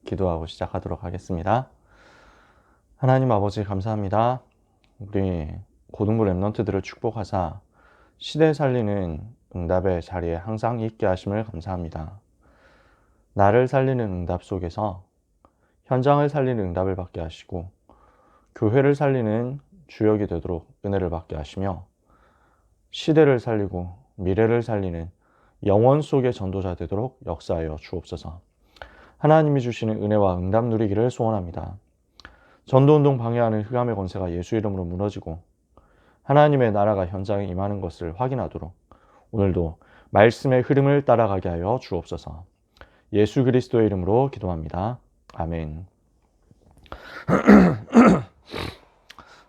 기도하고 시작하도록 하겠습니다. 하나님 아버지 감사합니다. 우리 고등부 랩런트들을 축복하사 시대 살리는 응답의 자리에 항상 있게 하심을 감사합니다. 나를 살리는 응답 속에서 현장을 살리는 응답을 받게 하시고 교회를 살리는 주역이 되도록 은혜를 받게 하시며 시대를 살리고 미래를 살리는 영원 속의 전도자 되도록 역사하여 주옵소서. 하나님이 주시는 은혜와 응답 누리기를 소원합니다. 전도운동 방해하는 흑암의 권세가 예수 이름으로 무너지고 하나님의 나라가 현장에 임하는 것을 확인하도록 오늘도 말씀의 흐름을 따라가게 하여 주옵소서. 예수 그리스도의 이름으로 기도합니다. 아멘.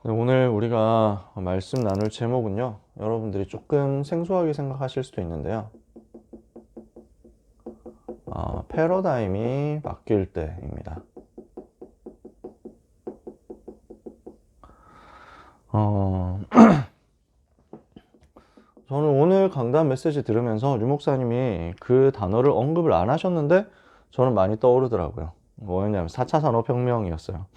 오늘 우리가 말씀 나눌 제목은요, 여러분들이 조금 생소하게 생각하실 수도 있는데요, 패러다임이 바뀔 때입니다. 저는 오늘 강단 메시지 들으면서 류 목사님이 그 단어를 언급을 안 하셨는데 저는 많이 떠오르더라고요. 뭐였냐면 4차 산업혁명이었어요.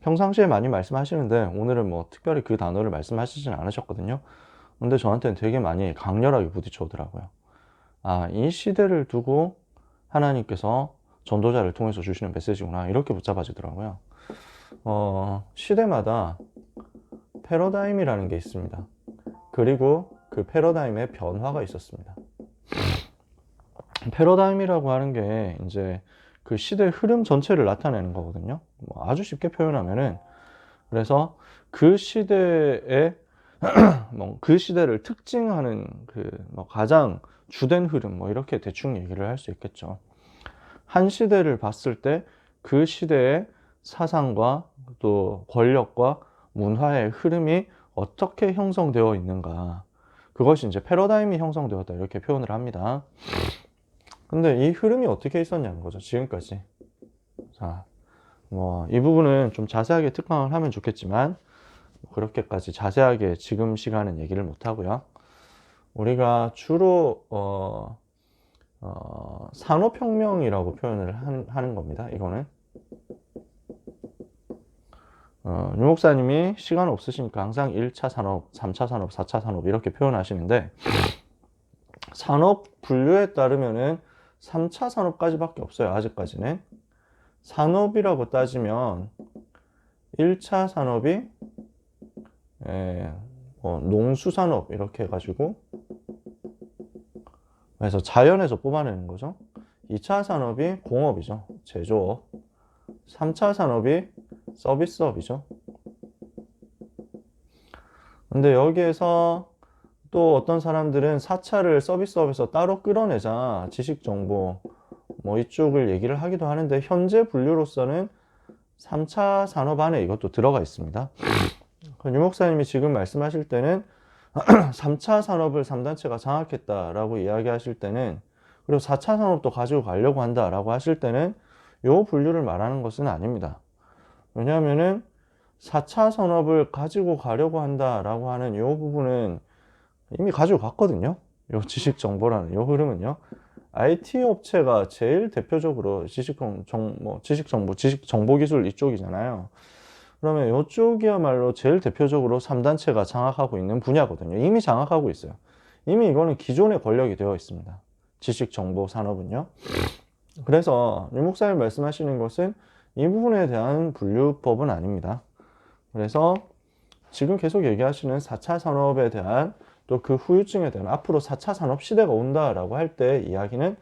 평상시에 많이 말씀하시는데 오늘은 뭐 특별히 그 단어를 말씀하시진 않으셨거든요. 근데 저한테는 되게 많이 강렬하게 부딪혀 오더라고요. 이 시대를 두고 하나님께서 전도자를 통해서 주시는 메시지구나, 이렇게 붙잡아지더라고요. 시대마다 패러다임이라는 게 있습니다. 그리고 그 패러다임의 변화가 있었습니다. 패러다임이라고 하는 게 이제 그 시대의 흐름 전체를 나타내는 거거든요. 아주 쉽게 표현하면은, 그래서 그 시대의 그 시대를 특징하는 가장 주된 흐름, 이렇게 대충 얘기를 할 수 있겠죠. 한 시대를 봤을 때 그 시대의 사상과 또 권력과 문화의 흐름이 어떻게 형성되어 있는가, 그것이 이제 패러다임이 형성되었다, 이렇게 표현을 합니다. 근데 이 흐름이 어떻게 있었냐는 거죠, 지금까지. 자, 이 부분은 좀 자세하게 특강을 하면 좋겠지만 그렇게까지 자세하게 지금 시간은 얘기를 못 하고요. 우리가 주로 산업혁명이라고 표현을 하는 겁니다. 이거는 유 목사님이 시간 없으시니까 항상 1차 산업, 3차 산업, 4차 산업 이렇게 표현하시는데, 산업 분류에 따르면은 3차 산업까지밖에 없어요. 아직까지는. 산업이라고 따지면 1차 산업이 농수산업 이렇게 해가지고, 그래서 자연에서 뽑아내는 거죠. 2차 산업이 공업이죠. 제조업. 3차 산업이 서비스업이죠. 근데 여기에서 또 어떤 사람들은 4차를 서비스업에서 따로 끌어내자, 지식정보 이쪽을 얘기를 하기도 하는데, 현재 분류로서는 3차 산업 안에 이것도 들어가 있습니다. 유 목사님이 지금 말씀하실 때는 3차 산업을 3단체가 장악했다라고 이야기하실 때는, 그리고 4차 산업도 가지고 가려고 한다라고 하실 때는 요 분류를 말하는 것은 아닙니다. 왜냐하면은 4차 산업을 가지고 가려고 한다라고 하는 요 부분은 이미 가지고 갔거든요. 요 지식 정보라는 요 흐름은요. IT 업체가 제일 대표적으로 지식 정보 기술 이쪽이잖아요. 그러면 이쪽이야말로 제일 대표적으로 3단체가 장악하고 있는 분야거든요. 이미 장악하고 있어요. 이미 이거는 기존의 권력이 되어 있습니다. 지식 정보 산업은요. 그래서 유 목사님 말씀하시는 것은 이 부분에 대한 분류법은 아닙니다. 그래서 지금 계속 얘기하시는 4차 산업에 대한, 또 그 후유증에 대한, 앞으로 4차 산업 시대가 온다라고 할 때 이야기는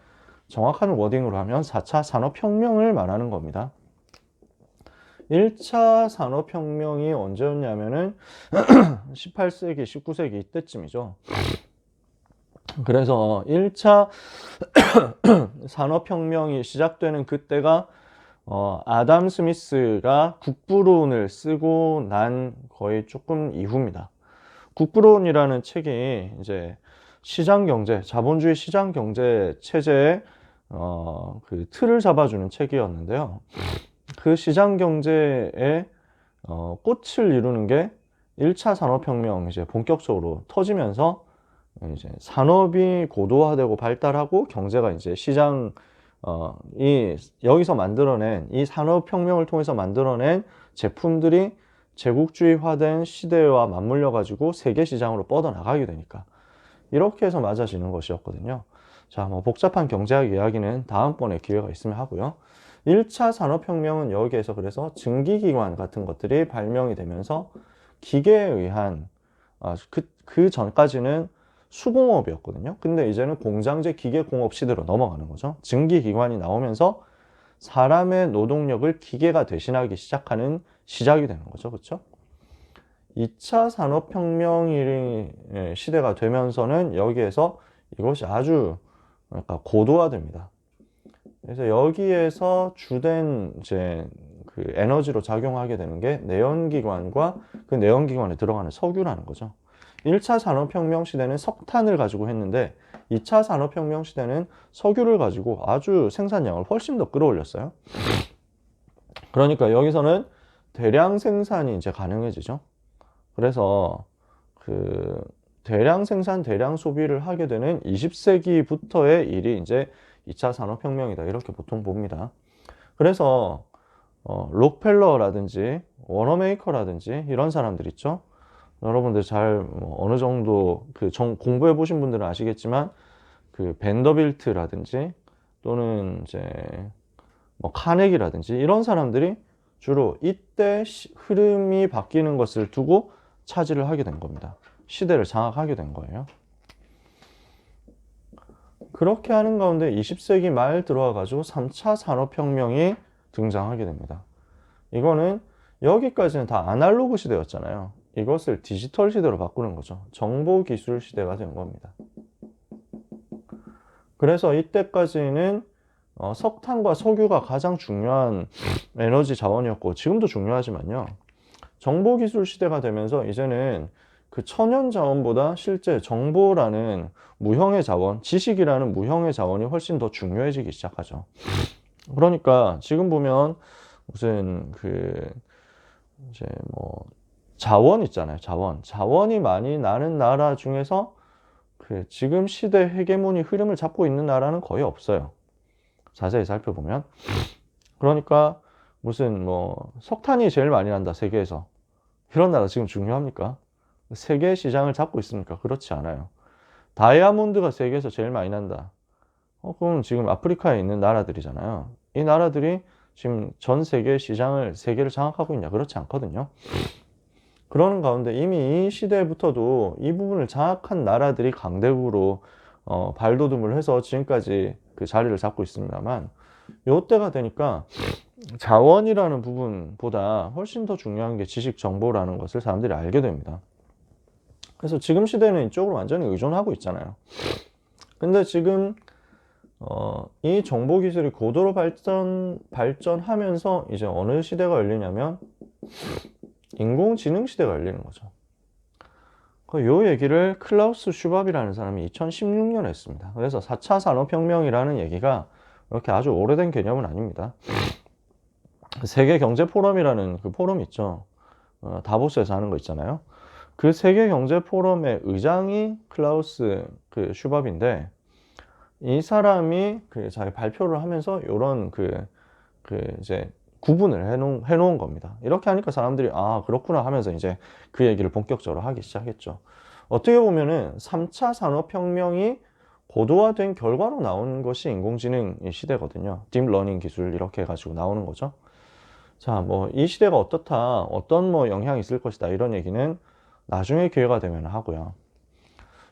정확한 워딩으로 하면 4차 산업혁명을 말하는 겁니다. 1차 산업혁명이 언제였냐면은 18세기, 19세기 이때쯤이죠. 그래서 1차 산업혁명이 시작되는 그때가 아담 스미스가 국부론을 쓰고 난 거의 조금 이후입니다. 국부론이라는 책이 이제 시장경제, 자본주의 시장경제 체제의 그 틀을 잡아주는 책이었는데요. 그 시장경제의 꽃을 이루는 게 1차 산업혁명 이제 본격적으로 터지면서 이제 산업이 고도화되고 발달하고 경제가 이제 시장 여기서 만들어낸 이 산업혁명을 통해서 만들어낸 제품들이 제국주의화된 시대와 맞물려 가지고 세계 시장으로 뻗어나가게 되니까 이렇게 해서 맞아지는 것이었거든요. 자, 뭐 복잡한 경제학 이야기는 다음번에 기회가 있으면 하고요. 1차 산업혁명은 여기에서 그래서 증기기관 같은 것들이 발명이 되면서 기계에 의한 그 전까지는 수공업이었거든요. 근데 이제는 공장제 기계공업 시대로 넘어가는 거죠. 증기기관이 나오면서 사람의 노동력을 기계가 대신하기 시작하는 시작이 되는 거죠. 그렇죠? 2차 산업혁명 시대가 되면서는 여기에서 이것이 아주 고도화됩니다. 그래서 여기에서 주된 이제 그 에너지로 작용하게 되는 게 내연기관과 그 내연기관에 들어가는 석유라는 거죠. 1차 산업혁명 시대는 석탄을 가지고 했는데 2차 산업혁명 시대는 석유를 가지고 아주 생산량을 훨씬 더 끌어올렸어요. 그러니까 여기서는 대량 생산이 이제 가능해지죠. 그래서 그 대량 생산, 대량 소비를 하게 되는 20세기부터의 일이 이제 2차 산업혁명이다. 이렇게 보통 봅니다. 그래서 록펠러라든지 워너메이커라든지 이런 사람들 있죠. 여러분들 잘 어느 정도 공부해 보신 분들은 아시겠지만 그 벤더빌트라든지 또는 이제 뭐 카네기라든지 이런 사람들이 주로 이때 흐름이 바뀌는 것을 두고 차지를 하게 된 겁니다. 시대를 장악하게 된 거예요. 그렇게 하는 가운데 20세기 말 들어와 가지고 3차 산업혁명이 등장하게 됩니다. 이거는 여기까지는 다 아날로그 시대였잖아요. 이것을 디지털 시대로 바꾸는 거죠. 정보기술 시대가 된 겁니다. 그래서 이때까지는 석탄과 석유가 가장 중요한 에너지 자원이었고 지금도 중요하지만요. 정보기술 시대가 되면서 이제는 그 천연 자원보다 실제 정보라는 무형의 자원, 지식이라는 무형의 자원이 훨씬 더 중요해지기 시작하죠. 그러니까 지금 보면 무슨 이제 뭐 자원 있잖아요. 자원이 많이 나는 나라 중에서 지금 시대 헤게모니 흐름을 잡고 있는 나라는 거의 없어요. 자세히 살펴보면. 그러니까 무슨 뭐 석탄이 제일 많이 난다, 세계에서. 이런 나라 지금 중요합니까? 세계 시장을 잡고 있습니까? 그렇지 않아요. 다이아몬드가 세계에서 제일 많이 난다. 그럼 지금 아프리카에 있는 나라들이잖아요. 이 나라들이 지금 전 세계 세계를 장악하고 있냐? 그렇지 않거든요. 그러는 가운데 이미 이 시대부터도 이 부분을 장악한 나라들이 강대국으로 발돋움을 해서 지금까지 그 자리를 잡고 있습니다만 요때가 되니까 자원이라는 부분보다 훨씬 더 중요한 게 지식 정보라는 것을 사람들이 알게 됩니다. 그래서 지금 시대는 이쪽으로 완전히 의존하고 있잖아요. 근데 지금 이 정보기술이 고도로 발전하면서 이제 어느 시대가 열리냐면 인공지능 시대가 열리는 거죠. 요 얘기를 클라우스 슈밥이라는 사람이 2016년에 했습니다. 그래서 4차 산업혁명이라는 얘기가 이렇게 아주 오래된 개념은 아닙니다. 세계경제포럼이라는 그 포럼 있죠. 다보스에서 하는 거 있잖아요. 그 세계경제포럼의 의장이 클라우스 슈밥인데 이 사람이 자기 발표를 하면서 이런 이제 구분을 해놓은 겁니다. 이렇게 하니까 사람들이 아 그렇구나 하면서 이제 그 얘기를 본격적으로 하기 시작했죠. 어떻게 보면은 3차 산업혁명이 고도화된 결과로 나온 것이 인공지능 시대거든요. 딥러닝 기술 이렇게 해가지고 나오는 거죠. 자, 뭐 이 시대가 어떻다, 어떤 뭐 영향이 있을 것이다 이런 얘기는 나중에 기회가 되면 하고요.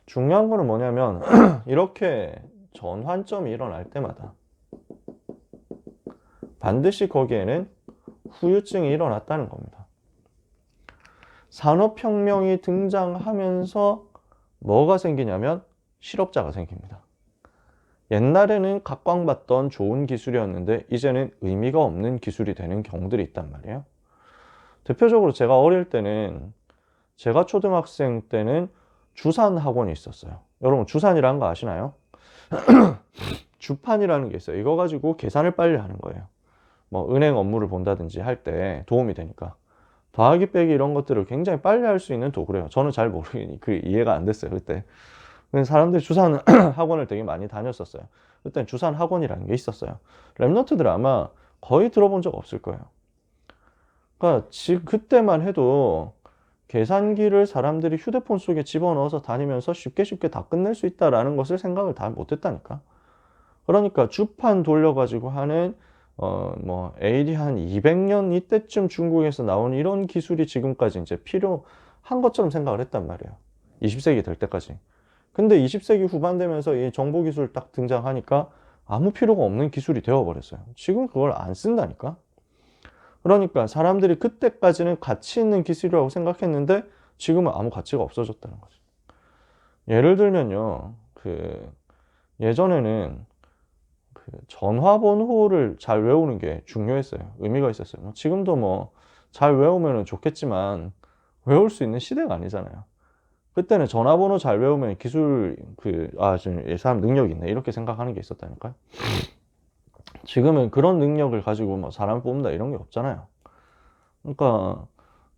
중요한 거는 뭐냐면 이렇게 전환점이 일어날 때마다 반드시 거기에는 후유증이 일어났다는 겁니다. 산업혁명이 등장하면서 뭐가 생기냐면 실업자가 생깁니다. 옛날에는 각광받던 좋은 기술이었는데 이제는 의미가 없는 기술이 되는 경우들이 있단 말이에요. 대표적으로 제가 어릴 때는 제가 초등학생 때는 주산 학원이 있었어요. 여러분 주산이라는 거 아시나요? 주판이라는 게 있어요. 이거 가지고 계산을 빨리 하는 거예요. 뭐 은행 업무를 본다든지 할 때 도움이 되니까 더하기 빼기 이런 것들을 굉장히 빨리 할 수 있는 도구래요. 저는 잘 모르니 이해가 안 됐어요 그때. 사람들이 주산 학원을 되게 많이 다녔었어요. 그때 주산 학원이라는 게 있었어요. 랩런트들 아마 거의 들어본 적 없을 거예요. 그러니까 그때만 해도 계산기를 사람들이 휴대폰 속에 집어넣어서 다니면서 쉽게 쉽게 다 끝낼 수 있다라는 것을 생각을 다 못했다니까. 그러니까 주판 돌려가지고 하는 뭐 AD 한 200년 이때쯤 중국에서 나온 이런 기술이 지금까지 이제 필요한 것처럼 생각을 했단 말이에요. 20세기 될 때까지. 근데 20세기 후반 되면서 이 정보기술 딱 등장하니까 아무 필요가 없는 기술이 되어버렸어요. 지금 그걸 안 쓴다니까. 그러니까 사람들이 그때까지는 가치 있는 기술이라고 생각했는데 지금은 아무 가치가 없어졌다는 거죠. 예를 들면요. 예전에는 전화번호를 잘 외우는 게 중요했어요. 의미가 있었어요. 지금도 뭐 잘 외우면 좋겠지만 외울 수 있는 시대가 아니잖아요. 그때는 전화번호 잘 외우면 기술 이 사람 능력이 있네 이렇게 생각하는 게 있었다니까요. 지금은 그런 능력을 가지고 뭐 사람 뽑는다 이런 게 없잖아요. 그러니까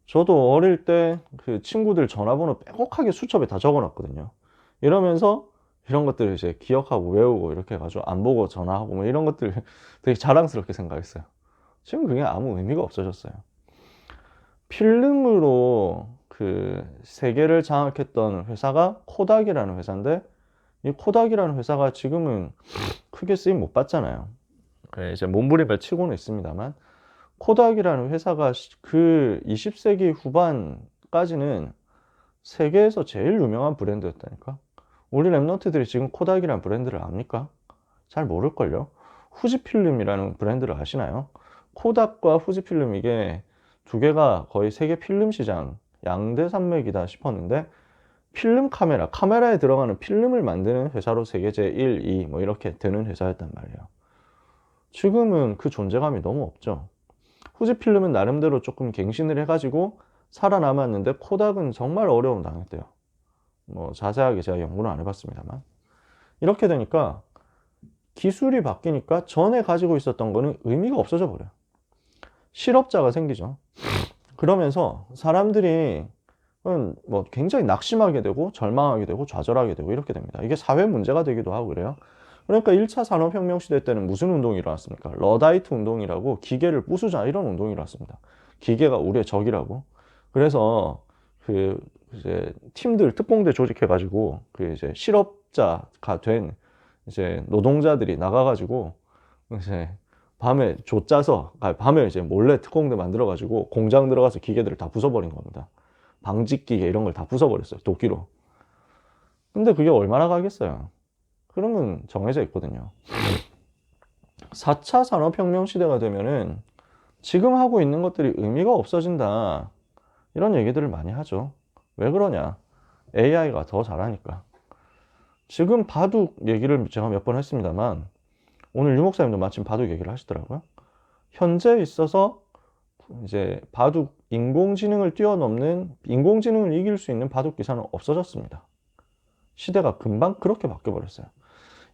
저도 어릴 때 친구들 전화번호 빼곡하게 수첩에 다 적어놨거든요. 이러면서 이런 것들을 이제 기억하고 외우고 이렇게 해가지고 안 보고 전화하고 뭐 이런 것들 되게 자랑스럽게 생각했어요. 지금 그게 아무 의미가 없어졌어요. 필름으로 세계를 장악했던 회사가 코닥이라는 회사인데 이 코닥이라는 회사가 지금은 크게 쓰임 못 받잖아요. 이제 몸부림을 치고는 있습니다만 코닥이라는 회사가 20세기 후반까지는 세계에서 제일 유명한 브랜드였다니까. 우리 랩런트들이 지금 코닥이라는 브랜드를 압니까? 잘 모를걸요. 후지필름이라는 브랜드를 아시나요? 코닥과 후지필름 이게 두 개가 거의 세계 필름 시장 양대 산맥이다 싶었는데 필름 카메라에 들어가는 필름을 만드는 회사로 세계 제1, 2 뭐 이렇게 되는 회사였단 말이에요. 지금은 그 존재감이 너무 없죠. 후지필름은 나름대로 조금 갱신을 해가지고 살아남았는데 코닥은 정말 어려움 당했대요. 뭐 자세하게 제가 연구는 안 해봤습니다만 이렇게 되니까 기술이 바뀌니까 전에 가지고 있었던 거는 의미가 없어져 버려요. 실업자가 생기죠. 그러면서 사람들이 뭐 굉장히 낙심하게 되고 절망하게 되고 좌절하게 되고 이렇게 됩니다. 이게 사회 문제가 되기도 하고 그래요. 그러니까 1차 산업혁명 시대 때는 무슨 운동이 일어났습니까? 러다이트 운동이라고 기계를 부수자 이런 운동이 일어났습니다. 기계가 우리의 적이라고. 그래서 이제 팀들 특공대 조직해가지고 이제 실업자가 된 이제 노동자들이 나가가지고 이제 밤에 밤에 이제 몰래 특공대 만들어가지고 공장 들어가서 기계들을 다 부숴버린 겁니다. 방직기계 이런 걸 다 부숴버렸어요. 도끼로. 근데 그게 얼마나 가겠어요. 그러면 정해져 있거든요. 4차 산업혁명 시대가 되면은 지금 하고 있는 것들이 의미가 없어진다. 이런 얘기들을 많이 하죠. 왜 그러냐? AI가 더 잘하니까. 지금 바둑 얘기를 제가 몇 번 했습니다만 오늘 유 목사님도 마침 바둑 얘기를 하시더라고요. 현재 있어서 이제 바둑 인공지능을 뛰어넘는 인공지능을 이길 수 있는 바둑 기사는 없어졌습니다. 시대가 금방 그렇게 바뀌어 버렸어요.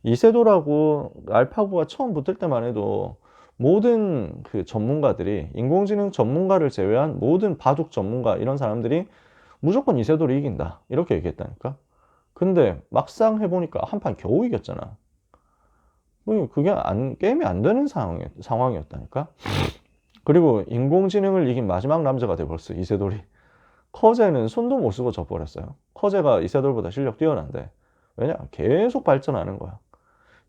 이세돌하고 알파고가 처음 붙을 때만 해도 모든 전문가들이 인공지능 전문가를 제외한 모든 바둑 전문가 이런 사람들이 무조건 이세돌이 이긴다 이렇게 얘기했다니까. 근데 막상 해보니까 한 판 겨우 이겼잖아. 그게 게임이 안 되는 상황이었다니까. 그리고 인공지능을 이긴 마지막 남자가 돼버렸어 이세돌이. 커제는 손도 못 쓰고 져버렸어요. 커제가 이세돌보다 실력 뛰어난데 왜냐? 계속 발전하는 거야.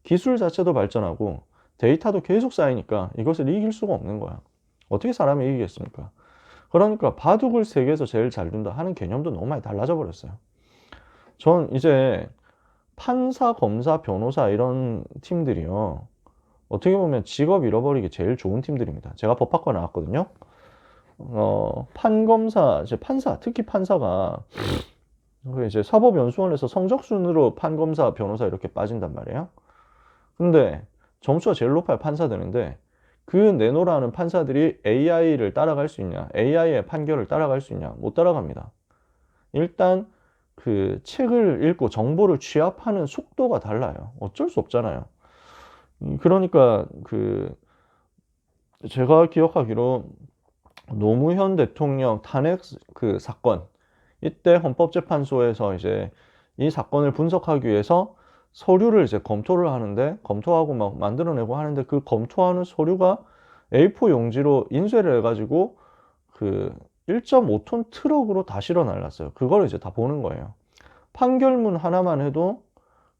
기술 자체도 발전하고 데이터도 계속 쌓이니까 이것을 이길 수가 없는 거야. 어떻게 사람이 이기겠습니까? 그러니까 바둑을 세계에서 제일 잘 둔다 하는 개념도 너무 많이 달라져 버렸어요. 전 이제 판사, 검사, 변호사 이런 팀들이요. 어떻게 보면 직업 잃어버리기 제일 좋은 팀들입니다. 제가 법학과 나왔거든요. 판검사, 이제 판사, 특히 판사가 이제 사법연수원에서 성적순으로 판검사, 변호사 이렇게 빠진단 말이에요. 근데 점수가 제일 높아야 판사 되는데 그 내노라는 판사들이 AI를 따라갈 수 있냐? AI의 판결을 따라갈 수 있냐? 못 따라갑니다. 일단 책을 읽고 정보를 취합하는 속도가 달라요. 어쩔 수 없잖아요. 그러니까 제가 기억하기로 노무현 대통령 탄핵 사건 이때 헌법재판소에서 이제 이 사건을 분석하기 위해서 서류를 이제 검토를 하는데, 검토하고 막 만들어내고 하는데, 그 검토하는 서류가 A4 용지로 인쇄를 해가지고 그 1.5톤 트럭으로 다 실어 날랐어요. 그걸 이제 다 보는 거예요. 판결문 하나만 해도,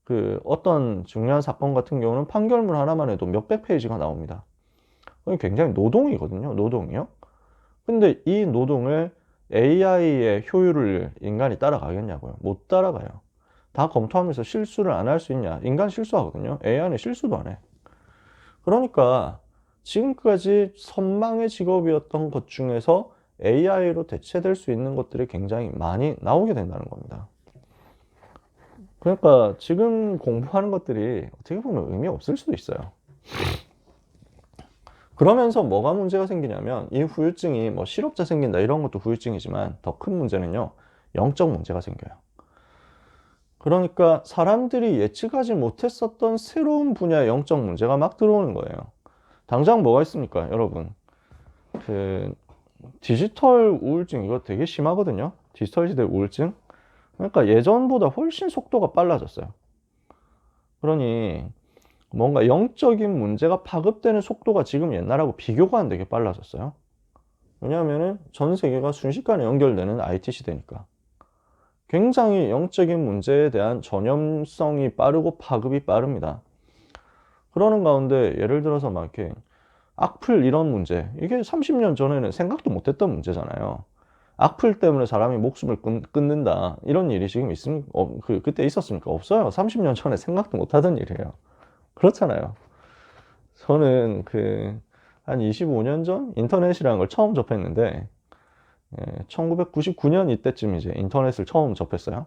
그 어떤 중요한 사건 같은 경우는 판결문 하나만 해도 몇백 페이지가 나옵니다. 굉장히 노동이거든요. 노동이요. 근데 이 노동을 AI의 효율을 인간이 따라가겠냐고요. 못 따라가요. 다 검토하면서 실수를 안 할 수 있냐? 인간 실수하거든요. AI는 실수도 안 해. 그러니까 지금까지 선망의 직업이었던 것 중에서 AI로 대체될 수 있는 것들이 굉장히 많이 나오게 된다는 겁니다. 그러니까 지금 공부하는 것들이 어떻게 보면 의미 없을 수도 있어요. 그러면서 뭐가 문제가 생기냐면, 이 후유증이 뭐 실업자 생긴다 이런 것도 후유증이지만, 더 큰 문제는요, 영적 문제가 생겨요. 그러니까 사람들이 예측하지 못했었던 새로운 분야의 영적 문제가 막 들어오는 거예요. 당장 뭐가 있습니까, 여러분? 그 디지털 우울증, 이거 되게 심하거든요. 디지털 시대 우울증. 그러니까 예전보다 훨씬 속도가 빨라졌어요. 그러니 뭔가 영적인 문제가 파급되는 속도가 지금 옛날하고 비교가 안 되게 빨라졌어요. 왜냐하면 전 세계가 순식간에 연결되는 IT 시대니까. 굉장히 영적인 문제에 대한 전염성이 빠르고 파급이 빠릅니다. 그러는 가운데 예를 들어서 막 이렇게 악플 이런 문제, 이게 30년 전에는 생각도 못했던 문제잖아요. 악플 때문에 사람이 목숨을 끊는다 이런 일이 지금 있습니까? 그때 있었습니까? 없어요. 30년 전에 생각도 못하던 일이에요. 그렇잖아요. 저는 한 25년 전 인터넷이라는 걸 처음 접했는데, 1999년 이때쯤 이제 인터넷을 처음 접했어요.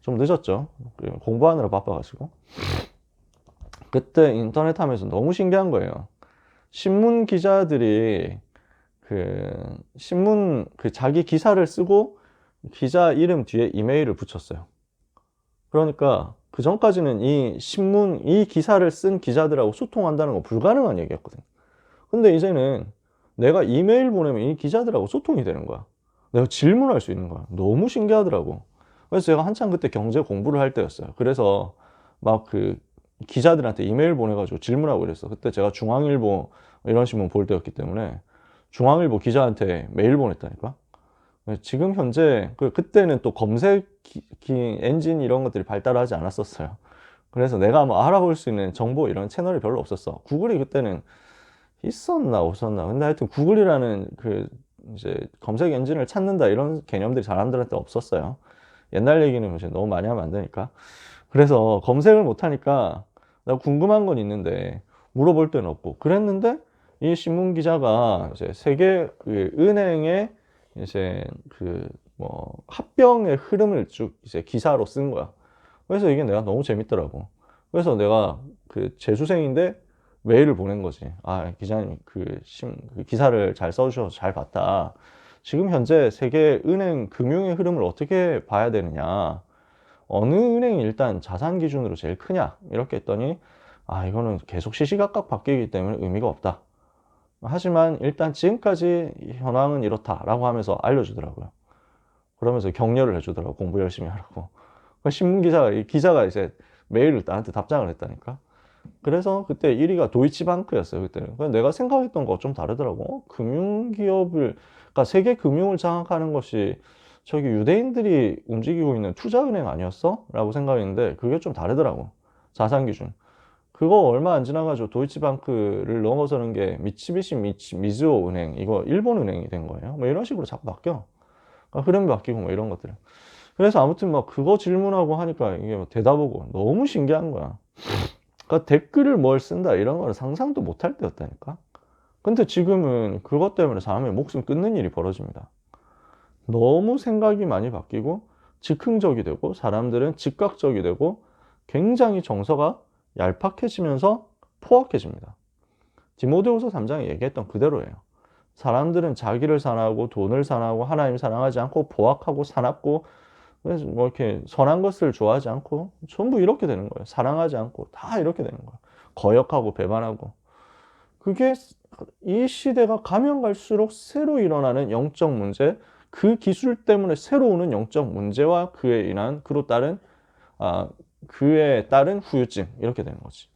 좀 늦었죠. 공부하느라 바빠가지고. 그때 인터넷 하면서 너무 신기한 거예요. 신문 기자들이 신문 자기 기사를 쓰고 기자 이름 뒤에 이메일을 붙였어요. 그러니까 그 전까지는 이 기사를 쓴 기자들하고 소통한다는 건 불가능한 얘기였거든. 근데 이제는 내가 이메일 보내면 이 기자들하고 소통이 되는 거야. 내가 질문할 수 있는 거야. 너무 신기하더라고. 그래서 제가 한참 그때 경제 공부를 할 때였어요. 그래서 막 기자들한테 이메일 보내가지고 질문하고 그랬어. 그때 제가 중앙일보 이런 신문 볼 때였기 때문에 중앙일보 기자한테 메일 보냈다니까. 지금 현재 그때는 또 검색 엔진 이런 것들이 발달하지 않았었어요. 그래서 내가 뭐 알아볼 수 있는 정보 이런 채널이 별로 없었어. 구글이 그때는 있었나 없었나. 근데 하여튼 구글이라는 이제 검색 엔진을 찾는다 이런 개념들이 사람들한테 없었어요. 옛날 얘기는 이제 너무 많이 하면 안 되니까. 그래서 검색을 못 하니까 나 궁금한 건 있는데 물어볼 데는 없고 그랬는데, 이 신문 기자가 이제 세계 은행의 이제 뭐 합병의 흐름을 쭉 이제 기사로 쓴 거야. 그래서 이게 내가 너무 재밌더라고. 그래서 내가 재수생인데 메일을 보낸 거지. 아, 기자님, 기사를 잘 써주셔서 잘 봤다. 지금 현재 세계 은행 금융의 흐름을 어떻게 봐야 되느냐. 어느 은행이 일단 자산 기준으로 제일 크냐. 이렇게 했더니, 아, 이거는 계속 시시각각 바뀌기 때문에 의미가 없다. 하지만 일단 지금까지 현황은 이렇다라고 하면서 알려주더라고요. 그러면서 격려를 해주더라고. 공부 열심히 하라고. 기자가 이제 메일을 나한테 답장을 했다니까. 그래서 그때 1위가 도이치방크였어요. 그때는. 내가 생각했던 거 좀 다르더라고. 그러니까 세계 금융을 장악하는 것이 저기 유대인들이 움직이고 있는 투자은행 아니었어? 라고 생각했는데 그게 좀 다르더라고. 자산 기준. 그거 얼마 안 지나가지고 도이치방크를 넘어서는 게 미츠비시 미즈호 은행, 이거 일본 은행이 된 거예요. 뭐 이런 식으로 자꾸 바뀌어. 그러니까 흐름이 바뀌고 뭐 이런 것들. 그래서 아무튼 막 그거 질문하고 하니까 이게 뭐 대답 오고 너무 신기한 거야. 그러니까 댓글을 뭘 쓴다 이런 거는 상상도 못할 때였다니까. 근데 지금은 그것 때문에 사람의 목숨 끊는 일이 벌어집니다. 너무 생각이 많이 바뀌고 즉흥적이 되고 사람들은 즉각적이 되고 굉장히 정서가 얄팍해지면서 포악해집니다. 디모데후서 3장에 얘기했던 그대로예요. 사람들은 자기를 사랑하고 돈을 사랑하고 하나님 사랑하지 않고 포악하고 사납고, 그래서 뭐 이렇게 선한 것을 좋아하지 않고 전부 이렇게 되는 거예요. 사랑하지 않고 다 이렇게 되는 거예요. 거역하고 배반하고. 그게 이 시대가 가면 갈수록 새로 일어나는 영적 문제, 그 기술 때문에 새로 오는 영적 문제와 그에 인한 그로 따른 그에 따른 후유증 이렇게 되는 거지.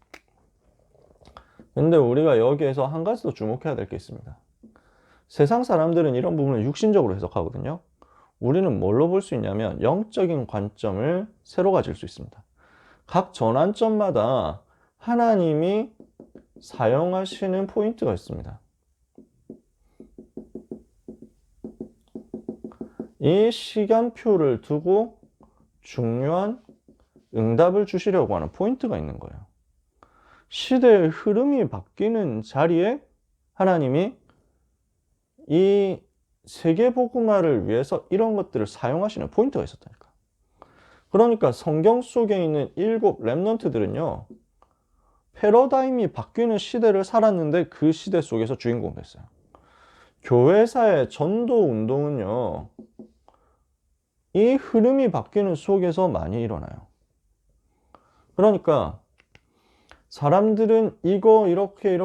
근데 우리가 여기에서 한 가지 더 주목해야 될 게 있습니다. 세상 사람들은 이런 부분을 육신적으로 해석하거든요. 우리는 뭘로 볼 수 있냐면 영적인 관점을 새로 가질 수 있습니다. 각 전환점마다 하나님이 사용하시는 포인트가 있습니다. 이 시간표를 두고 중요한 응답을 주시려고 하는 포인트가 있는 거예요. 시대의 흐름이 바뀌는 자리에 하나님이 이 세계복음화를 위해서 이런 것들을 사용하시는 포인트가 있었다니까. 그러니까 성경 속에 있는 7 렘넌트들은요, 패러다임이 바뀌는 시대를 살았는데 그 시대 속에서 주인공 됐어요. 교회사의 전도 운동은요, 이 흐름이 바뀌는 속에서 많이 일어나요. 그러니까 사람들은 이거 이렇게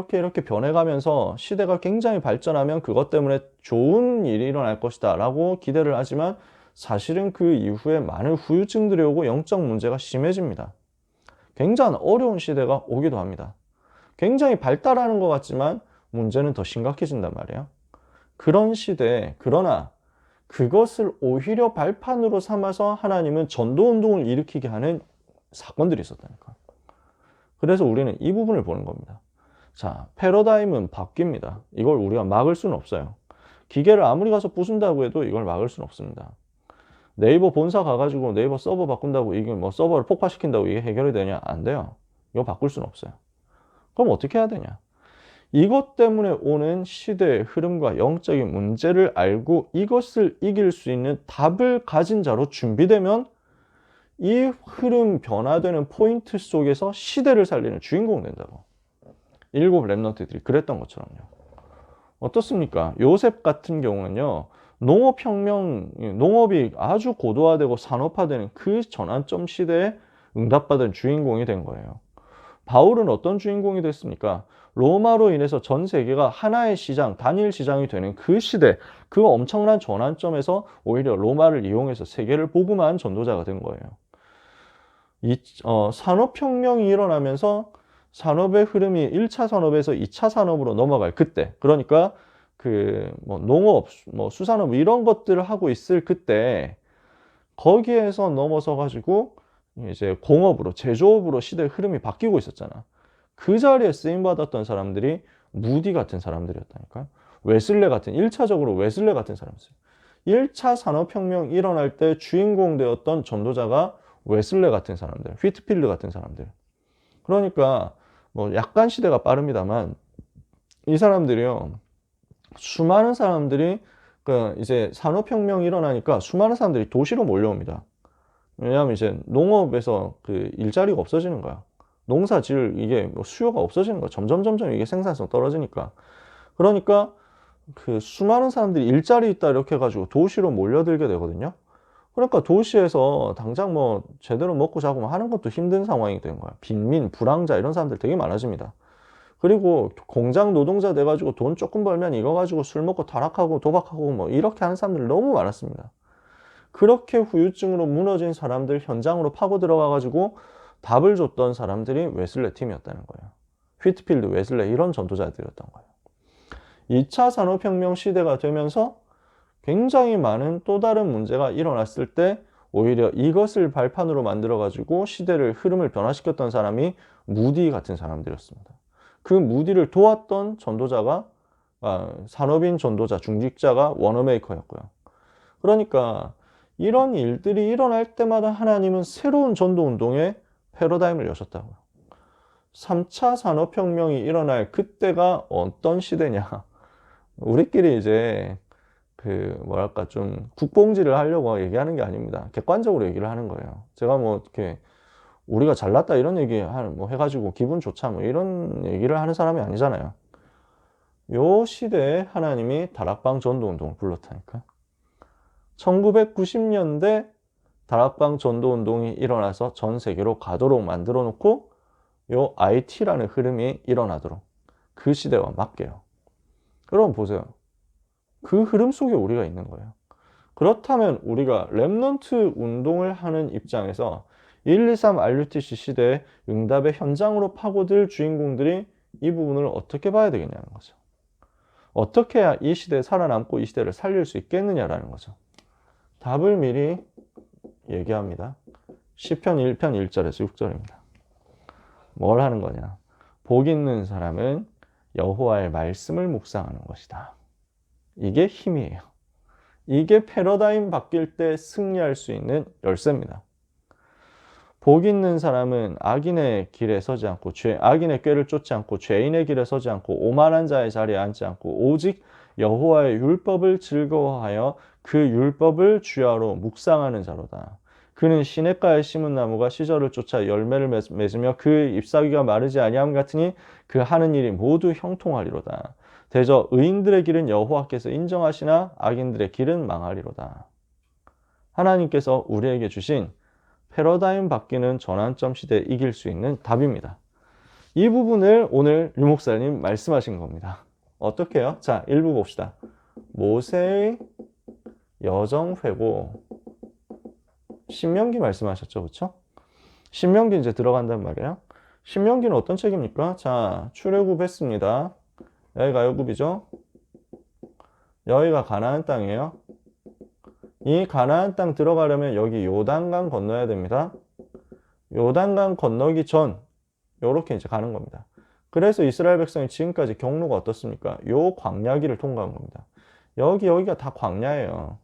변해가면서 시대가 굉장히 발전하면 그것 때문에 좋은 일이 일어날 것이다 라고 기대를 하지만 사실은 그 이후에 많은 후유증들이 오고 영적 문제가 심해집니다. 굉장히 어려운 시대가 오기도 합니다. 굉장히 발달하는 것 같지만 문제는 더 심각해진단 말이에요. 그런 시대에 그러나 그것을 오히려 발판으로 삼아서 하나님은 전도운동을 일으키게 하는 사건들이 있었다니까. 그래서 우리는 이 부분을 보는 겁니다. 자, 패러다임은 바뀝니다. 이걸 우리가 막을 수는 없어요. 기계를 아무리 가서 부순다고 해도 이걸 막을 수는 없습니다. 네이버 본사 가가지고 네이버 서버 바꾼다고 이게 뭐 서버를 폭파시킨다고 이게 해결이 되냐? 안 돼요. 이거 바꿀 수는 없어요. 그럼 어떻게 해야 되냐? 이것 때문에 오는 시대의 흐름과 영적인 문제를 알고 이것을 이길 수 있는 답을 가진 자로 준비되면 이 흐름 변화되는 포인트 속에서 시대를 살리는 주인공 된다고. 7 렘넌트들이 그랬던 것처럼요. 어떻습니까? 요셉 같은 경우는요, 농업이 아주 고도화되고 산업화되는 그 전환점 시대에 응답받은 주인공이 된 거예요. 바울은 어떤 주인공이 됐습니까? 로마로 인해서 전 세계가 하나의 시장, 단일 시장이 되는 그 시대, 그 엄청난 전환점에서 오히려 로마를 이용해서 세계를 복음화한 전도자가 된 거예요. 산업혁명이 일어나면서 산업의 흐름이 1차 산업에서 2차 산업으로 넘어갈 그때, 그러니까 농업, 수산업 이런 것들을 하고 있을 그때 거기에서 넘어서 가지고 이제 공업으로, 제조업으로 시대의 흐름이 바뀌고 있었잖아. 그 자리에 쓰임받았던 사람들이 무디 같은 사람들이었다니까요. 웨슬레 같은, 1차적으로 웨슬레 같은 사람들. 1차 산업혁명 일어날 때 주인공 되었던 전도자가 웨슬레 같은 사람들, 휘트필드 같은 사람들. 그러니까 약간 시대가 빠릅니다만 이 사람들이요, 수많은 사람들이 이제 산업혁명이 일어나니까 수많은 사람들이 도시로 몰려옵니다. 왜냐하면 이제 농업에서 일자리가 없어지는 거야. 농사 지을 이게 수요가 없어지는 거야. 점점 이게 생산성 떨어지니까. 그러니까 수많은 사람들이 일자리 있다 이렇게 해가지고 도시로 몰려들게 되거든요. 그러니까 도시에서 당장 제대로 먹고 자고 하는 것도 힘든 상황이 된 거야. 빈민, 불황자 이런 사람들 되게 많아집니다. 그리고 공장 노동자 돼가지고 돈 조금 벌면 이거 가지고 술 먹고 타락하고 도박하고 이렇게 하는 사람들 너무 많았습니다. 그렇게 후유증으로 무너진 사람들 현장으로 파고 들어가가지고 답을 줬던 사람들이 웨슬레 팀이었다는 거예요. 휘트필드, 웨슬레 이런 전도자들이었던 거예요. 2차 산업혁명 시대가 되면서 굉장히 많은 또 다른 문제가 일어났을 때 오히려 이것을 발판으로 만들어가지고 시대를 흐름을 변화시켰던 사람이 무디 같은 사람들이었습니다. 그 무디를 도왔던 전도자가 산업인 전도자, 중직자가 워너메이커였고요. 그러니까 이런 일들이 일어날 때마다 하나님은 새로운 전도운동의 패러다임을 여셨다고요. 3차 산업혁명이 일어날 그때가 어떤 시대냐. 우리끼리 이제 좀 국뽕질을 하려고 얘기하는 게 아닙니다. 객관적으로 얘기를 하는 거예요. 제가 이렇게 우리가 잘났다 이런 얘기 해가지고 기분 좋자 이런 얘기를 하는 사람이 아니잖아요. 요 시대에 하나님이 다락방 전도운동을 불렀다니까. 1990년대 다락방 전도운동이 일어나서 전 세계로 가도록 만들어 놓고 요 IT라는 흐름이 일어나도록 그 시대와 맞게요. 여러분 보세요. 그 흐름 속에 우리가 있는 거예요. 그렇다면 우리가 렘넌트 운동을 하는 입장에서 123 RUTC 시대의 응답의 현장으로 파고들 주인공들이 이 부분을 어떻게 봐야 되겠냐는 거죠. 어떻게 해야 이 시대에 살아남고 이 시대를 살릴 수 있겠느냐라는 거죠. 답을 미리 얘기합니다. 시편 1편 1절에서 6절입니다. 뭘 하는 거냐? 복 있는 사람은 여호와의 말씀을 묵상하는 것이다. 이게 힘이에요. 이게 패러다임 바뀔 때 승리할 수 있는 열쇠입니다. 복 있는 사람은 악인의 길에 서지 않고 악인의 꾀를 쫓지 않고 죄인의 길에 서지 않고 오만한 자의 자리에 앉지 않고 오직 여호와의 율법을 즐거워하여 그 율법을 주야로 묵상하는 자로다. 그는 시냇가에 심은 나무가 시절을 쫓아 열매를 맺으며 그 잎사귀가 마르지 아니함 같으니 그 하는 일이 모두 형통하리로다. 대저 의인들의 길은 여호와께서 인정하시나 악인들의 길은 망하리로다. 하나님께서 우리에게 주신 패러다임 바뀌는 전환점 시대에 이길 수 있는 답입니다. 이 부분을 오늘 유 목사님 말씀하신 겁니다. 어떻게 해요? 자, 일부 봅시다. 모세의 여정회고 신명기 말씀하셨죠, 그렇죠? 신명기 이제 들어간단 말이에요. 신명기는 어떤 책입니까? 자, 출애굽 했습니다. 여기가 애굽이죠. 여기가 가나안 땅이에요. 이 가나안 땅 들어가려면 여기 요단강 건너야 됩니다. 요단강 건너기 전 요렇게 이제 가는 겁니다. 그래서 이스라엘 백성이 지금까지 경로가 어떻습니까? 요 광야길을 통과한 겁니다. 여기가 다 광야예요.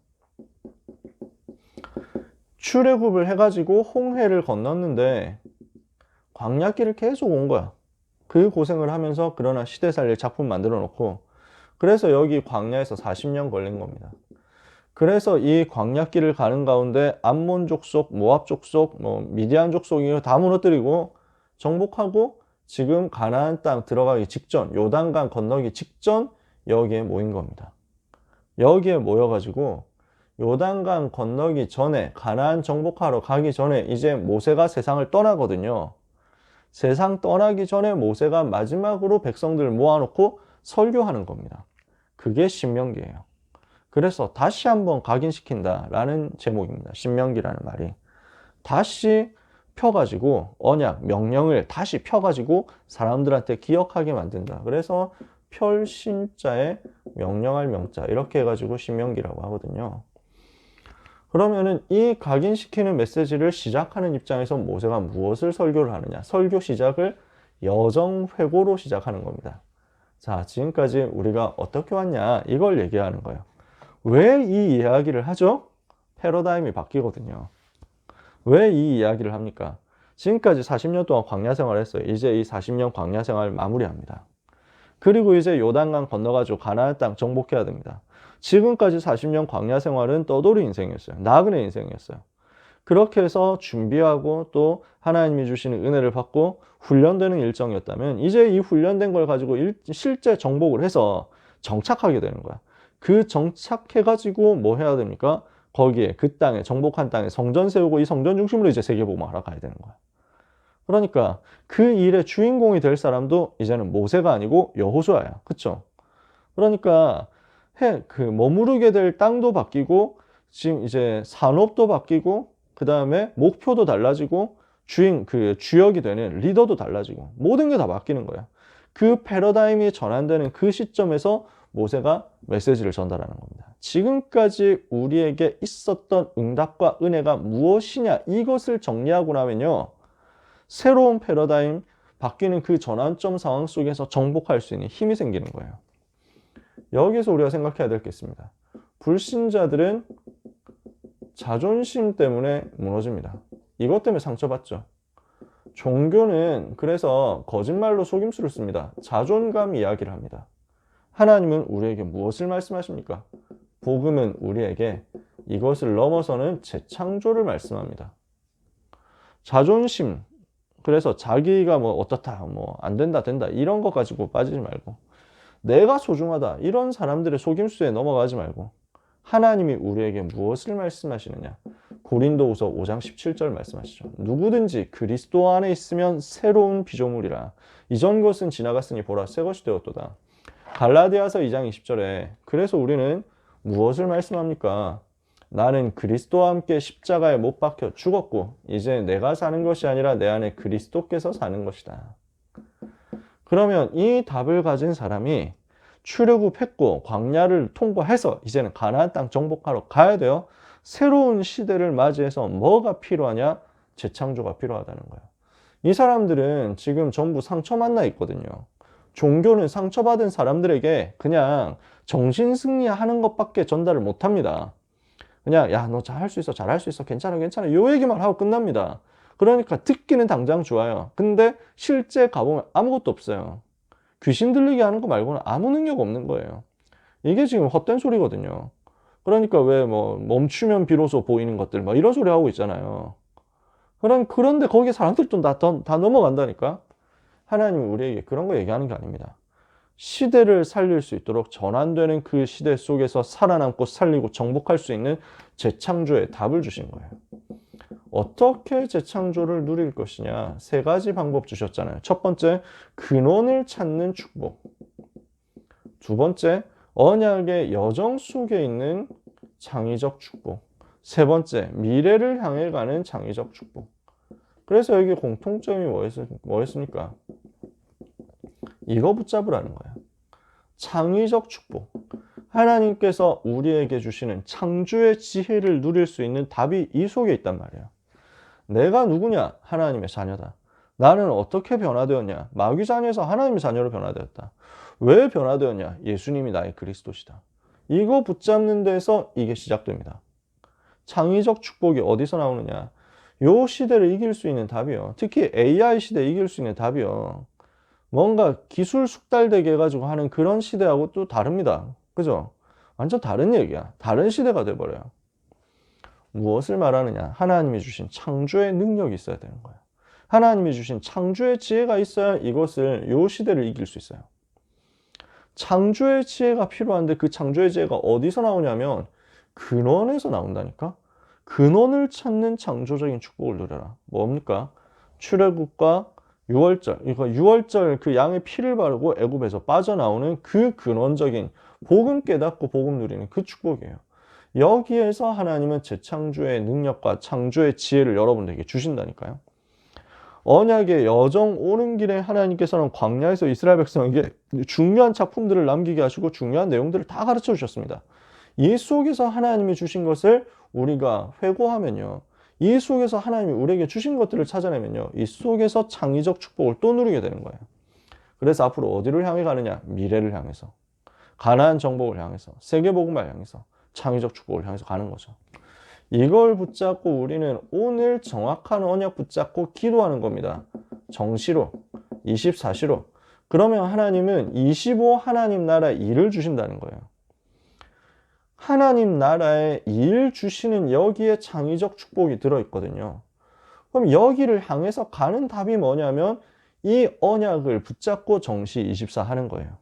출애굽을 해가지고 홍해를 건넜는데 광야길을 계속 온 거야. 그 고생을 하면서 그러나 시대 살릴 작품 만들어 놓고 그래서 여기 광야에서 40년 걸린 겁니다. 그래서 이 광야길을 가는 가운데 암몬 족속, 모압 족속, 미디안 족속이 다 무너뜨리고 정복하고 지금 가나안 땅 들어가기 직전, 요단강 건너기 직전 여기에 모인 겁니다. 여기에 모여가지고 요단강 건너기 전에 가나안 정복하러 가기 전에 이제 모세가 세상을 떠나거든요. 세상 떠나기 전에 모세가 마지막으로 백성들을 모아놓고 설교하는 겁니다. 그게 신명기예요. 그래서 다시 한번 각인시킨다라는 제목입니다. 신명기라는 말이. 다시 펴가지고 언약, 명령을 다시 펴가지고 사람들한테 기억하게 만든다. 그래서 펼신자에 명령할 명자 이렇게 해가지고 신명기라고 하거든요. 그러면은 이 각인시키는 메시지를 시작하는 입장에서 모세가 무엇을 설교를 하느냐? 설교 시작을 여정회고로 시작하는 겁니다. 자, 지금까지 우리가 어떻게 왔냐? 이걸 얘기하는 거예요. 왜 이 이야기를 하죠? 패러다임이 바뀌거든요. 왜 이 이야기를 합니까? 지금까지 40년 동안 광야 생활을 했어요. 이제 이 40년 광야 생활을 마무리합니다. 그리고 이제 요단강 건너가지고 가나안 땅 정복해야 됩니다. 지금까지 40년 광야 생활은 떠돌이 인생이었어요. 나그네 인생이었어요. 그렇게 해서 준비하고 또 하나님이 주시는 은혜를 받고 훈련되는 일정이었다면 이제 이 훈련된 걸 가지고 실제 정복을 해서 정착하게 되는 거야. 그 정착해가지고 뭐 해야 됩니까? 거기에 그 땅에 정복한 땅에 성전 세우고 이 성전 중심으로 이제 세계복음하러 가야 되는 거야. 그러니까 그 일의 주인공이 될 사람도 이제는 모세가 아니고 여호수아야. 그쵸? 그러니까 머무르게 될 땅도 바뀌고 지금 이제 산업도 바뀌고 그 다음에 목표도 달라지고 주역이 되는 리더도 달라지고 모든 게 다 바뀌는 거야. 그 패러다임이 전환되는 그 시점에서 모세가 메시지를 전달하는 겁니다. 지금까지 우리에게 있었던 응답과 은혜가 무엇이냐 이것을 정리하고 나면요. 새로운 패러다임 바뀌는 그 전환점 상황 속에서 정복할 수 있는 힘이 생기는 거예요. 여기서 우리가 생각해야 될 게 있습니다. 불신자들은 자존심 때문에 무너집니다. 이것 때문에 상처받죠. 종교는 그래서 거짓말로 속임수를 씁니다. 자존감 이야기를 합니다. 하나님은 우리에게 무엇을 말씀하십니까? 복음은 우리에게 이것을 넘어서는 재창조를 말씀합니다. 자존심, 그래서 자기가 뭐 어떻다, 뭐 안 된다, 된다 이런 거 가지고 빠지지 말고 내가 소중하다 이런 사람들의 속임수에 넘어가지 말고 하나님이 우리에게 무엇을 말씀하시느냐? 고린도후서 5장 17절 말씀하시죠. 누구든지 그리스도 안에 있으면 새로운 피조물이라. 이전 것은 지나갔으니 보라 새 것이 되었도다. 갈라디아서 2장 20절에 그래서 우리는 무엇을 말씀합니까? 나는 그리스도와 함께 십자가에 못 박혀 죽었고 이제 내가 사는 것이 아니라 내 안에 그리스도께서 사는 것이다. 그러면 이 답을 가진 사람이 출애굽했고 광야를 통과해서 이제는 가나안 땅 정복하러 가야 돼요. 새로운 시대를 맞이해서 뭐가 필요하냐? 재창조가 필요하다는 거예요. 이 사람들은 지금 전부 상처 만나 있거든요. 종교는 상처받은 사람들에게 그냥 정신승리하는 것밖에 전달을 못합니다. 그냥 야, 너 잘할 수 있어, 잘할 수 있어, 괜찮아, 괜찮아 요 얘기만 하고 끝납니다. 그러니까 듣기는 당장 좋아요. 근데 실제 가보면 아무것도 없어요. 귀신 들리게 하는 거 말고는 아무 능력 없는 거예요. 이게 지금 헛된 소리거든요. 그러니까 왜 뭐 멈추면 비로소 보이는 것들 뭐 이런 소리 하고 있잖아요. 그런데 거기에 사람들도 다 넘어간다니까. 하나님이 우리에게 그런 거 얘기하는 게 아닙니다. 시대를 살릴 수 있도록 전환되는 그 시대 속에서 살아남고 살리고 정복할 수 있는 재창조의 답을 주신 거예요. 어떻게 재창조를 누릴 것이냐? 세 가지 방법 주셨잖아요. 첫 번째, 근원을 찾는 축복. 두 번째, 언약의 여정 속에 있는 창의적 축복. 세 번째, 미래를 향해 가는 창의적 축복. 그래서 여기 공통점이 뭐였습니까? 이거 붙잡으라는 거예요. 창의적 축복. 하나님께서 우리에게 주시는 창조의 지혜를 누릴 수 있는 답이 이 속에 있단 말이에요. 내가 누구냐? 하나님의 자녀다. 나는 어떻게 변화되었냐? 마귀 자녀에서 하나님의 자녀로 변화되었다. 왜 변화되었냐? 예수님이 나의 그리스도시다. 이거 붙잡는 데서 이게 시작됩니다. 창의적 축복이 어디서 나오느냐? 요 시대를 이길 수 있는 답이요. 특히 AI 시대에 이길 수 있는 답이요. 뭔가 기술 숙달되게 해가지고 하는 그런 시대하고 또 다릅니다. 그죠? 완전 다른 얘기야. 다른 시대가 돼버려요. 무엇을 말하느냐? 하나님이 주신 창조의 능력이 있어야 되는 거예요. 하나님이 주신 창조의 지혜가 있어야 이것을, 요 시대를 이길 수 있어요. 창조의 지혜가 필요한데 그 창조의 지혜가 어디서 나오냐면 근원에서 나온다니까? 근원을 찾는 창조적인 축복을 누려라. 뭡니까? 출애굽과 유월절, 이거 유월절 그 양의 피를 바르고 애굽에서 빠져나오는 그 근원적인 복음 깨닫고 복음 누리는 그 축복이에요. 여기에서 하나님은 재창조의 능력과 창조의 지혜를 여러분들에게 주신다니까요. 언약의 여정 오는 길에 하나님께서는 광야에서 이스라엘 백성에게 중요한 작품들을 남기게 하시고 중요한 내용들을 다 가르쳐 주셨습니다. 이 속에서 하나님이 주신 것을 우리가 회고하면요. 이 속에서 하나님이 우리에게 주신 것들을 찾아내면요. 이 속에서 창의적 축복을 또 누리게 되는 거예요. 그래서 앞으로 어디를 향해 가느냐? 미래를 향해서. 가나안 정복을 향해서. 세계복음을 향해서. 창의적 축복을 향해서 가는 거죠. 이걸 붙잡고 우리는 오늘 정확한 언약 붙잡고 기도하는 겁니다. 정시로, 24시로. 그러면 하나님은 25 하나님 나라 일을 주신다는 거예요. 하나님 나라에 일 주시는 여기에 창의적 축복이 들어있거든요. 그럼 여기를 향해서 가는 답이 뭐냐면 이 언약을 붙잡고 정시 24 하는 거예요.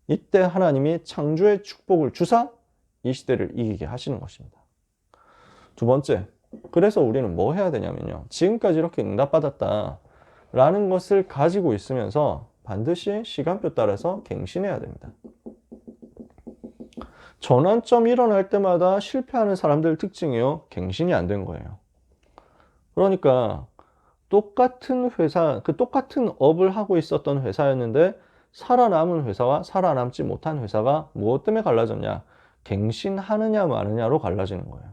이때 하나님이 창조의 축복을 주사 이 시대를 이기게 하시는 것입니다. 두 번째, 그래서 우리는 뭐 해야 되냐면요. 지금까지 이렇게 응답받았다 라는 것을 가지고 있으면서 반드시 시간표 따라서 갱신해야 됩니다. 전환점이 일어날 때마다 실패하는 사람들 특징이요. 갱신이 안 된 거예요. 그러니까 똑같은 회사, 그 똑같은 업을 하고 있었던 회사였는데 살아남은 회사와 살아남지 못한 회사가 무엇 때문에 갈라졌냐? 갱신하느냐 마느냐로 갈라지는 거예요.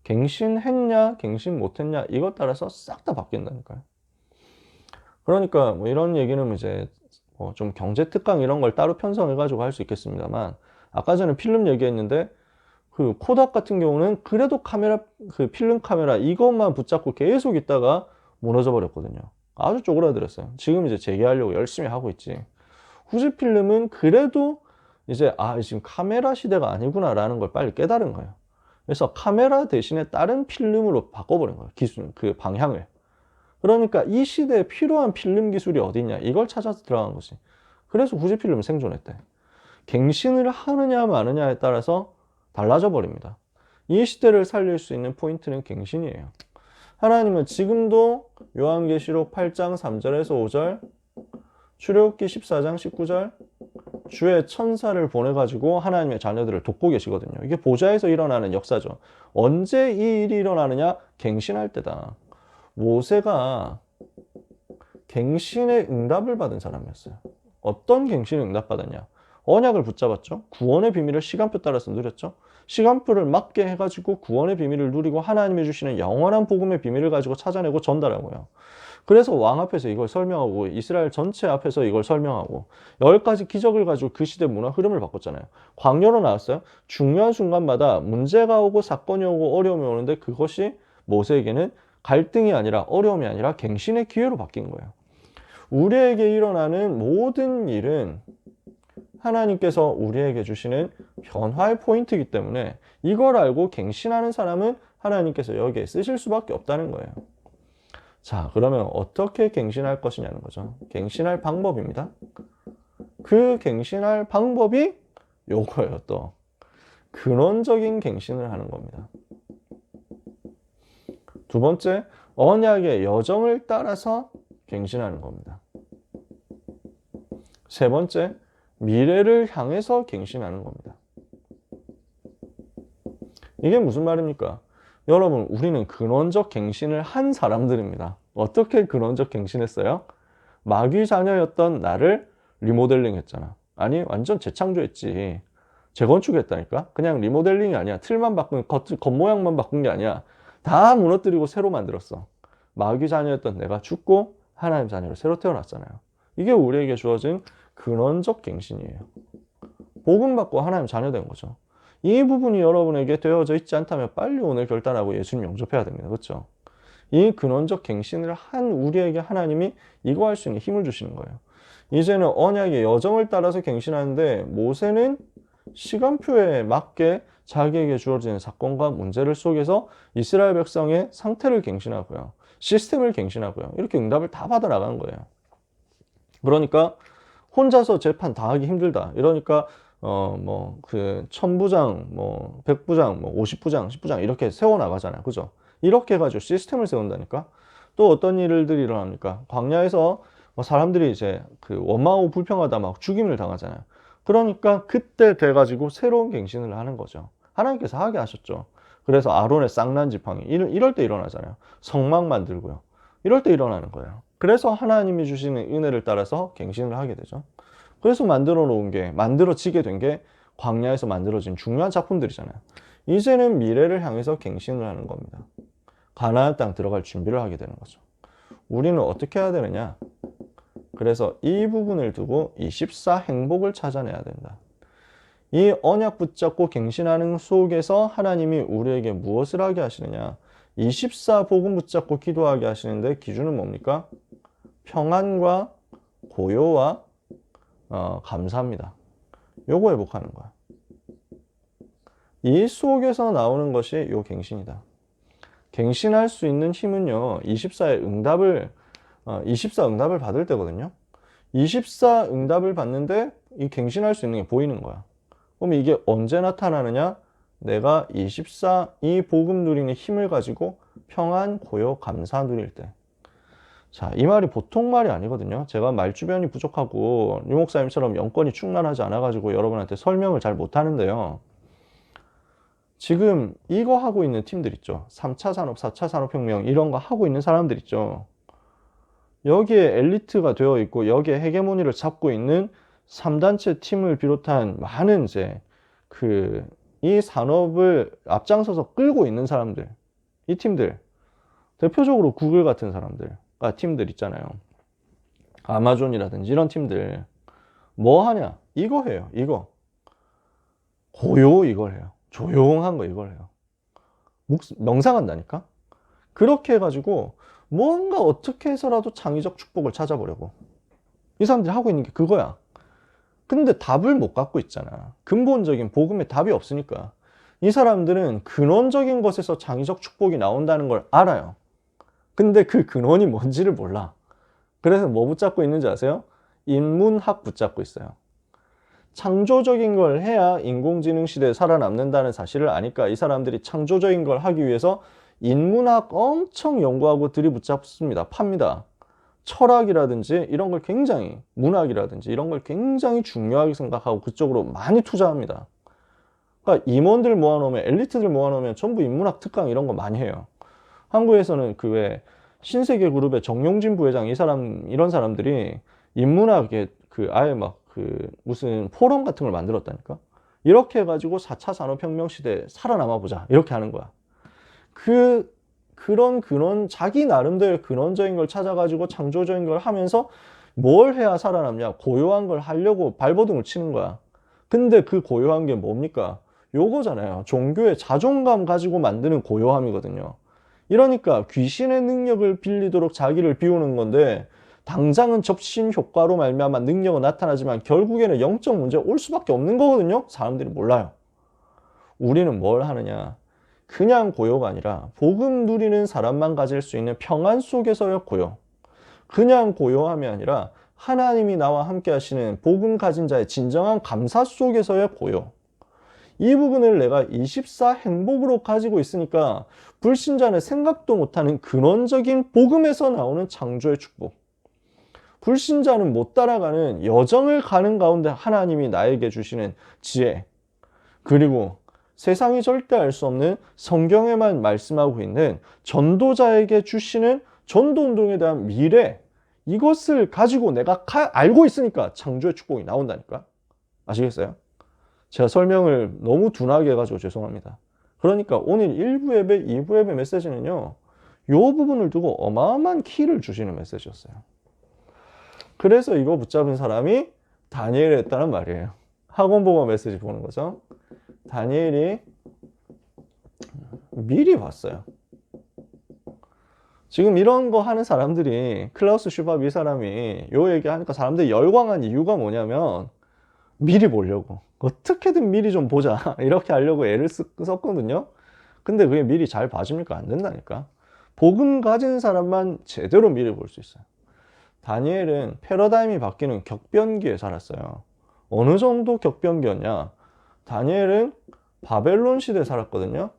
갱신했냐, 갱신 못했냐, 이것 따라서 싹 다 바뀐다니까요. 그러니까 뭐 이런 얘기는 이제 좀 경제 특강 이런 걸 따로 편성해가지고 할 수 있겠습니다만, 아까 전에 필름 얘기했는데, 그 코닥 같은 경우는 그래도 카메라, 그 필름 카메라 이것만 붙잡고 계속 있다가 무너져 버렸거든요. 아주 쪼그라들었어요. 지금 이제 재개하려고 열심히 하고 있지. 후지필름은 그래도 이제 지금 카메라 시대가 아니구나라는 걸 빨리 깨달은 거예요. 그래서 카메라 대신에 다른 필름으로 바꿔버린 거예요. 기술, 그 방향을. 그러니까 이 시대에 필요한 필름 기술이 어디 있냐 이걸 찾아서 들어간 거지. 그래서 후지필름은 생존했대. 갱신을 하느냐 마느냐에 따라서 달라져 버립니다. 이 시대를 살릴 수 있는 포인트는 갱신이에요. 하나님은 지금도 요한계시록 8장 3절에서 5절, 출애굽기 14장 19절, 주의 천사를 보내가지고 하나님의 자녀들을 돕고 계시거든요. 이게 보좌에서 일어나는 역사죠. 언제 이 일이 일어나느냐? 갱신할 때다. 모세가 갱신의 응답을 받은 사람이었어요. 어떤 갱신의 응답받았냐? 언약을 붙잡았죠. 구원의 비밀을 시간표 따라서 누렸죠. 시간표를 맞게 해가지고 구원의 비밀을 누리고 하나님이 주시는 영원한 복음의 비밀을 가지고 찾아내고 전달하고요. 그래서 왕 앞에서 이걸 설명하고 이스라엘 전체 앞에서 이걸 설명하고 10가지 기적을 가지고 그 시대 문화 흐름을 바꿨잖아요. 광야로 나왔어요. 중요한 순간마다 문제가 오고 사건이 오고 어려움이 오는데 그것이 모세에게는 갈등이 아니라 어려움이 아니라 갱신의 기회로 바뀐 거예요. 우리에게 일어나는 모든 일은 하나님께서 우리에게 주시는 변화의 포인트이기 때문에 이걸 알고 갱신하는 사람은 하나님께서 여기에 쓰실 수밖에 없다는 거예요. 자, 그러면 어떻게 갱신할 것이냐는 거죠. 갱신할 방법입니다. 그 갱신할 방법이 요거예요. 또 근원적인 갱신을 하는 겁니다. 두 번째, 언약의 여정을 따라서 갱신하는 겁니다. 세 번째, 미래를 향해서 갱신하는 겁니다. 이게 무슨 말입니까? 여러분, 우리는 근원적 갱신을 한 사람들입니다. 어떻게 근원적 갱신했어요? 마귀 자녀였던 나를 리모델링 했잖아. 아니, 완전 재창조했지. 재건축했다니까? 그냥 리모델링이 아니야. 틀만 바꾼, 겉모양만 바꾼 게 아니야. 다 무너뜨리고 새로 만들었어. 마귀 자녀였던 내가 죽고 하나님 자녀로 새로 태어났잖아요. 이게 우리에게 주어진 근원적 갱신이에요. 복음 받고 하나님 자녀 된 거죠. 이 부분이 여러분에게 되어져 있지 않다면 빨리 오늘 결단하고 예수님 영접해야 됩니다. 그렇죠? 이 근원적 갱신을 한 우리에게 하나님이 이거 할 수 있는 힘을 주시는 거예요. 이제는 언약의 여정을 따라서 갱신하는데 모세는 시간표에 맞게 자기에게 주어지는 사건과 문제를 속에서 이스라엘 백성의 상태를 갱신하고요. 시스템을 갱신하고요. 이렇게 응답을 다 받아 나가는 거예요. 그러니까 혼자서 재판 다 하기 힘들다. 이러니까 그 1000부장, 100부장, 50부장, 10부장 이렇게 세워 나가잖아요. 그죠? 이렇게 해가지고 시스템을 세운다니까. 또 어떤 일들이 일어납니까? 광야에서 사람들이 이제 그 원망하고 불평하다 막 죽임을 당하잖아요. 그러니까 그때 돼가지고 새로운 갱신을 하는 거죠. 하나님께서 하게 하셨죠. 그래서 아론의 쌍난 지팡이 이럴 때 일어나잖아요. 성막 만들고요. 이럴 때 일어나는 거예요. 그래서 하나님이 주시는 은혜를 따라서 갱신을 하게 되죠. 그래서 만들어지게 된 게 광야에서 만들어진 중요한 작품들이잖아요. 이제는 미래를 향해서 갱신을 하는 겁니다. 가나안 땅 들어갈 준비를 하게 되는 거죠. 우리는 어떻게 해야 되느냐? 그래서 이 부분을 두고 24 행복을 찾아내야 된다. 이 언약 붙잡고 갱신하는 속에서 하나님이 우리에게 무엇을 하게 하시느냐? 24 복음 붙잡고 기도하게 하시는데 기준은 뭡니까? 평안과 고요와 감사합니다. 요거 회복하는 거야. 이 속에서 나오는 것이 요 갱신이다. 갱신할 수 있는 힘은요, 24의 응답을 24 응답을 받을 때거든요. 24 응답을 받는데 이 갱신할 수 있는 게 보이는 거야. 그럼 이게 언제 나타나느냐? 내가 24 이 복음 누리는 힘을 가지고 평안, 고요, 감사 누릴 때. 자, 이 말이 보통 말이 아니거든요. 제가 말주변이 부족하고 유 목사님처럼 영권이 충만하지 않아가지고 여러분한테 설명을 잘 못하는데요. 지금 이거 하고 있는 팀들 있죠. 3차 산업, 4차 산업혁명 이런 거 하고 있는 사람들 있죠. 여기에 엘리트가 되어 있고 여기에 헤게모니를 잡고 있는 3단체 팀을 비롯한 많은 이제 이 산업을 앞장서서 끌고 있는 사람들, 이 팀들, 대표적으로 구글 같은 팀들 있잖아요. 아마존이라든지 이런 팀들 뭐 하냐? 이거 해요. 이거 고요 이걸 해요. 조용한 거 이걸 해요. 명상한다니까? 그렇게 해가지고 뭔가 어떻게 해서라도 창의적 축복을 찾아보려고 이 사람들이 하고 있는 게 그거야. 근데 답을 못 갖고 있잖아. 근본적인 복음에 답이 없으니까. 이 사람들은 근원적인 것에서 창의적 축복이 나온다는 걸 알아요. 근데 그 근원이 뭔지를 몰라. 그래서 뭐 붙잡고 있는지 아세요? 인문학 붙잡고 있어요. 창조적인 걸 해야 인공지능 시대에 살아남는다는 사실을 아니까 이 사람들이 창조적인 걸 하기 위해서 인문학 엄청 연구하고 들이붙잡습니다. 팝니다. 철학이라든지 이런 걸 굉장히, 문학이라든지 이런 걸 굉장히 중요하게 생각하고 그쪽으로 많이 투자합니다. 그러니까 임원들 모아놓으면, 엘리트들 모아놓으면 전부 인문학 특강 이런 거 많이 해요. 한국에서는 그 왜 신세계 그룹의 정용진 부회장 이런 사람들이 인문학에 그 아예 막 그 무슨 포럼 같은 걸 만들었다니까. 이렇게 해가지고 4차 산업혁명 시대에 살아남아 보자 이렇게 하는 거야. 그런 근원, 자기 나름대로 근원적인 걸 찾아가지고 창조적인 걸 하면서 뭘 해야 살아남냐, 고요한 걸 하려고 발버둥을 치는 거야. 근데 그 고요한 게 뭡니까? 요거잖아요. 종교의 자존감 가지고 만드는 고요함이거든요. 이러니까 귀신의 능력을 빌리도록 자기를 비우는 건데, 당장은 접신 효과로 말미암아 능력은 나타나지만 결국에는 영적 문제 올 수밖에 없는 거거든요. 사람들이 몰라요. 우리는 뭘 하느냐? 그냥 고요가 아니라 복음 누리는 사람만 가질 수 있는 평안 속에서의 고요. 그냥 고요함이 아니라 하나님이 나와 함께 하시는 복음 가진 자의 진정한 감사 속에서의 고요. 이 부분을 내가 24 행복으로 가지고 있으니까 불신자는 생각도 못하는 근원적인 복음에서 나오는 창조의 축복. 불신자는 못 따라가는 여정을 가는 가운데 하나님이 나에게 주시는 지혜, 그리고 세상이 절대 알 수 없는 성경에만 말씀하고 있는 전도자에게 주시는 전도운동에 대한 미래, 이것을 가지고 내가 알고 있으니까 창조의 축복이 나온다니까. 아시겠어요? 제가 설명을 너무 둔하게 해가지고 죄송합니다. 그러니까 오늘 1부 예배, 2부 예배 메시지는요, 이 부분을 두고 어마어마한 키를 주시는 메시지였어요. 그래서 이거 붙잡은 사람이 다니엘이 했다는 말이에요. 학원보고 메시지 보는 거죠. 다니엘이 미리 봤어요. 지금 이런 거 하는 사람들이, 클라우스 슈밥 이 사람이 요 얘기하니까 사람들이 열광한 이유가 뭐냐면 미리 보려고, 어떻게든 미리 좀 보자 이렇게 하려고 애를 썼거든요. 근데 그게 미리 잘 봐줍니까? 안 된다니까. 복음 가진 사람만 제대로 미리 볼 수 있어요. 다니엘은 패러다임이 바뀌는 격변기에 살았어요. 어느 정도 격변기였냐? 다니엘은 바벨론 시대에 살았거든요.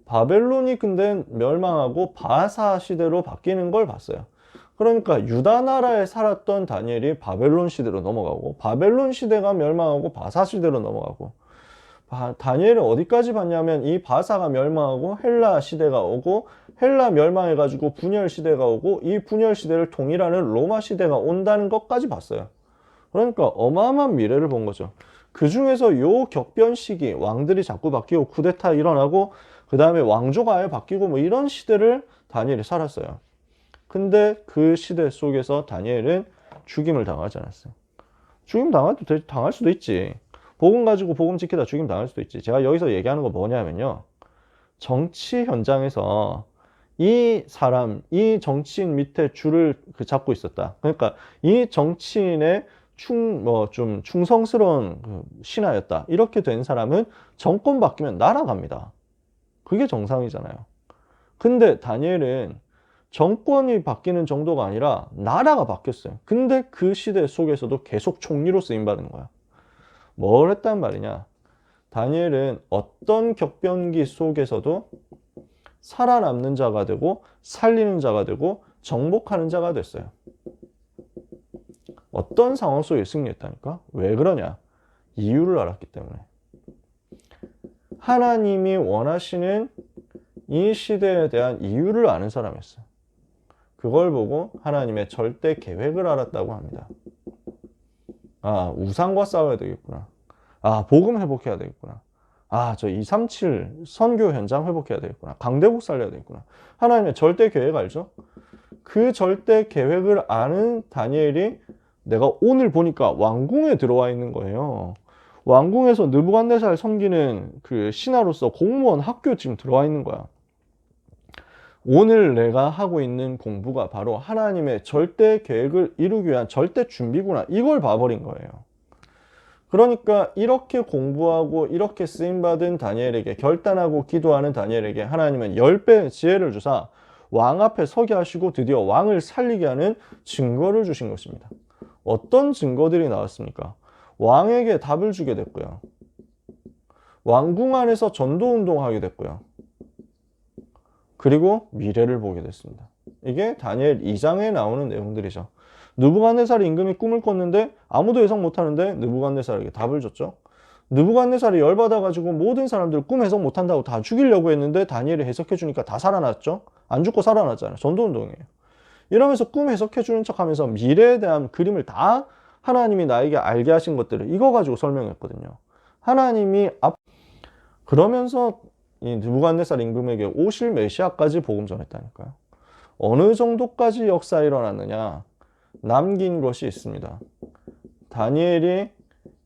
바벨론이 근데 멸망하고 바사 시대로 바뀌는 걸 봤어요. 그러니까 유다 나라에 살았던 다니엘이 바벨론 시대로 넘어가고, 바벨론 시대가 멸망하고 바사 시대로 넘어가고, 다니엘은 어디까지 봤냐면 이 바사가 멸망하고 헬라 시대가 오고, 헬라 멸망해가지고 분열 시대가 오고, 이 분열 시대를 통일하는 로마 시대가 온다는 것까지 봤어요. 그러니까 어마어마한 미래를 본 거죠. 그 중에서 요 격변 시기, 왕들이 자꾸 바뀌고 쿠데타 일어나고 그 다음에 왕조가 아예 바뀌고 뭐 이런 시대를 다니엘이 살았어요. 근데 그 시대 속에서 다니엘은 죽임을 당하지 않았어요. 죽임 당할 수도 있지. 복음 가지고 복음 지키다 죽임 당할 수도 있지. 제가 여기서 얘기하는 거 뭐냐면요, 정치 현장에서 이 사람, 이 정치인 밑에 줄을 잡고 있었다. 그러니까 이 정치인의 좀 충성스러운 신하였다. 이렇게 된 사람은 정권 바뀌면 날아갑니다. 그게 정상이잖아요. 근데 다니엘은 정권이 바뀌는 정도가 아니라 나라가 바뀌었어요. 근데 그 시대 속에서도 계속 총리로 쓰임받은 거야. 뭘 했단 말이냐? 다니엘은 어떤 격변기 속에서도 살아남는 자가 되고 살리는 자가 되고 정복하는 자가 됐어요. 어떤 상황 속에 승리했다니까? 왜 그러냐? 이유를 알았기 때문에. 하나님이 원하시는 이 시대에 대한 이유를 아는 사람이었어요. 그걸 보고 하나님의 절대 계획을 알았다고 합니다. 아, 우상과 싸워야 되겠구나. 아, 복음 회복해야 되겠구나. 아, 저 237 선교 현장 회복해야 되겠구나. 강대국 살려야 되겠구나. 하나님의 절대 계획 알죠? 그 절대 계획을 아는 다니엘이 내가 오늘 보니까 왕궁에 들어와 있는 거예요. 왕궁에서 느부갓네살 섬기는 그 신하로서 공무원 학교 지금 들어와 있는 거야. 오늘 내가 하고 있는 공부가 바로 하나님의 절대 계획을 이루기 위한 절대 준비구나. 이걸 봐버린 거예요. 그러니까 이렇게 공부하고 이렇게 쓰임받은 다니엘에게, 결단하고 기도하는 다니엘에게 하나님은 10배 지혜를 주사 왕 앞에 서게 하시고 드디어 왕을 살리게 하는 증거를 주신 것입니다. 어떤 증거들이 나왔습니까? 왕에게 답을 주게 됐고요. 왕궁 안에서 전도운동하게 됐고요. 그리고 미래를 보게 됐습니다. 이게 다니엘 2장에 나오는 내용들이죠. 느부갓네살 임금이 꿈을 꿨는데 아무도 예상 못하는데 느부갓네살에게 답을 줬죠. 느부갓네살이 열받아가지고 모든 사람들 꿈 해석 못한다고 다 죽이려고 했는데 다니엘이 해석해주니까 다 살아났죠. 안 죽고 살아났잖아요. 전도운동이에요. 이러면서 꿈 해석해주는 척하면서 미래에 대한 그림을 다 하나님이 나에게 알게 하신 것들을 이거 가지고 설명했거든요. 하나님이 그러면서 이 느부갓네살 임금에게 오실 메시아까지 복음 전했다니까요. 어느 정도까지 역사에 일어났느냐? 남긴 것이 있습니다. 다니엘이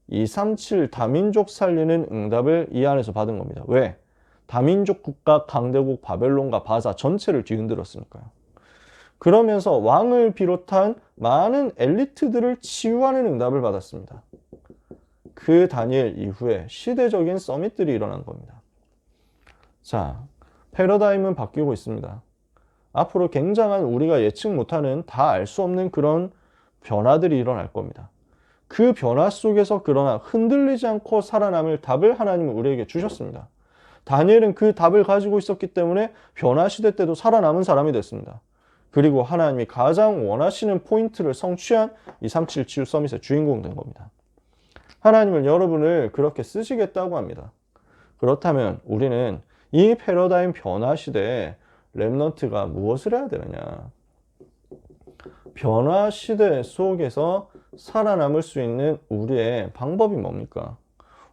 237 다민족 살리는 응답을 이 안에서 받은 겁니다. 왜? 다민족 국가 강대국 바벨론과 바사 전체를 뒤흔들었으니까요. 그러면서 왕을 비롯한 많은 엘리트들을 치유하는 응답을 받았습니다. 그 다니엘 이후에 시대적인 서밋들이 일어난 겁니다. 자, 패러다임은 바뀌고 있습니다. 앞으로 굉장한 우리가 예측 못하는 다 알 수 없는 그런 변화들이 일어날 겁니다. 그 변화 속에서 그러나 흔들리지 않고 살아남을 답을 하나님은 우리에게 주셨습니다. 다니엘은 그 답을 가지고 있었기 때문에 변화 시대 때도 살아남은 사람이 됐습니다. 그리고 하나님이 가장 원하시는 포인트를 성취한 237 치유 서밋의 주인공 된 겁니다. 하나님은 여러분을 그렇게 쓰시겠다고 합니다. 그렇다면 우리는 이 패러다임 변화 시대에 렘넌트가 무엇을 해야 되느냐? 변화 시대 속에서 살아남을 수 있는 우리의 방법이 뭡니까?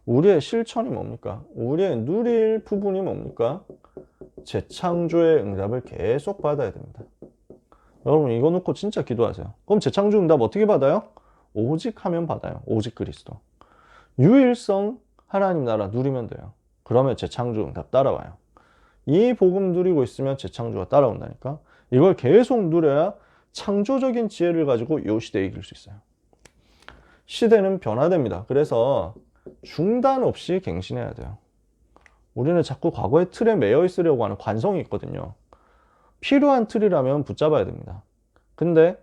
우리의 실천이 뭡니까? 우리의 누릴 부분이 뭡니까? 재창조의 응답을 계속 받아야 됩니다. 여러분 이거 놓고 진짜 기도하세요. 그럼 재창조 응답 어떻게 받아요? 오직 하면 받아요. 오직 그리스도. 유일성 하나님 나라 누리면 돼요. 그러면 재창조 응답 따라와요. 이 복음 누리고 있으면 재창조가 따라온다니까. 이걸 계속 누려야 창조적인 지혜를 가지고 이 시대에 이길 수 있어요. 시대는 변화됩니다. 그래서 중단 없이 갱신해야 돼요. 우리는 자꾸 과거의 틀에 매여 있으려고 하는 관성이 있거든요. 필요한 틀이라면 붙잡아야 됩니다. 근데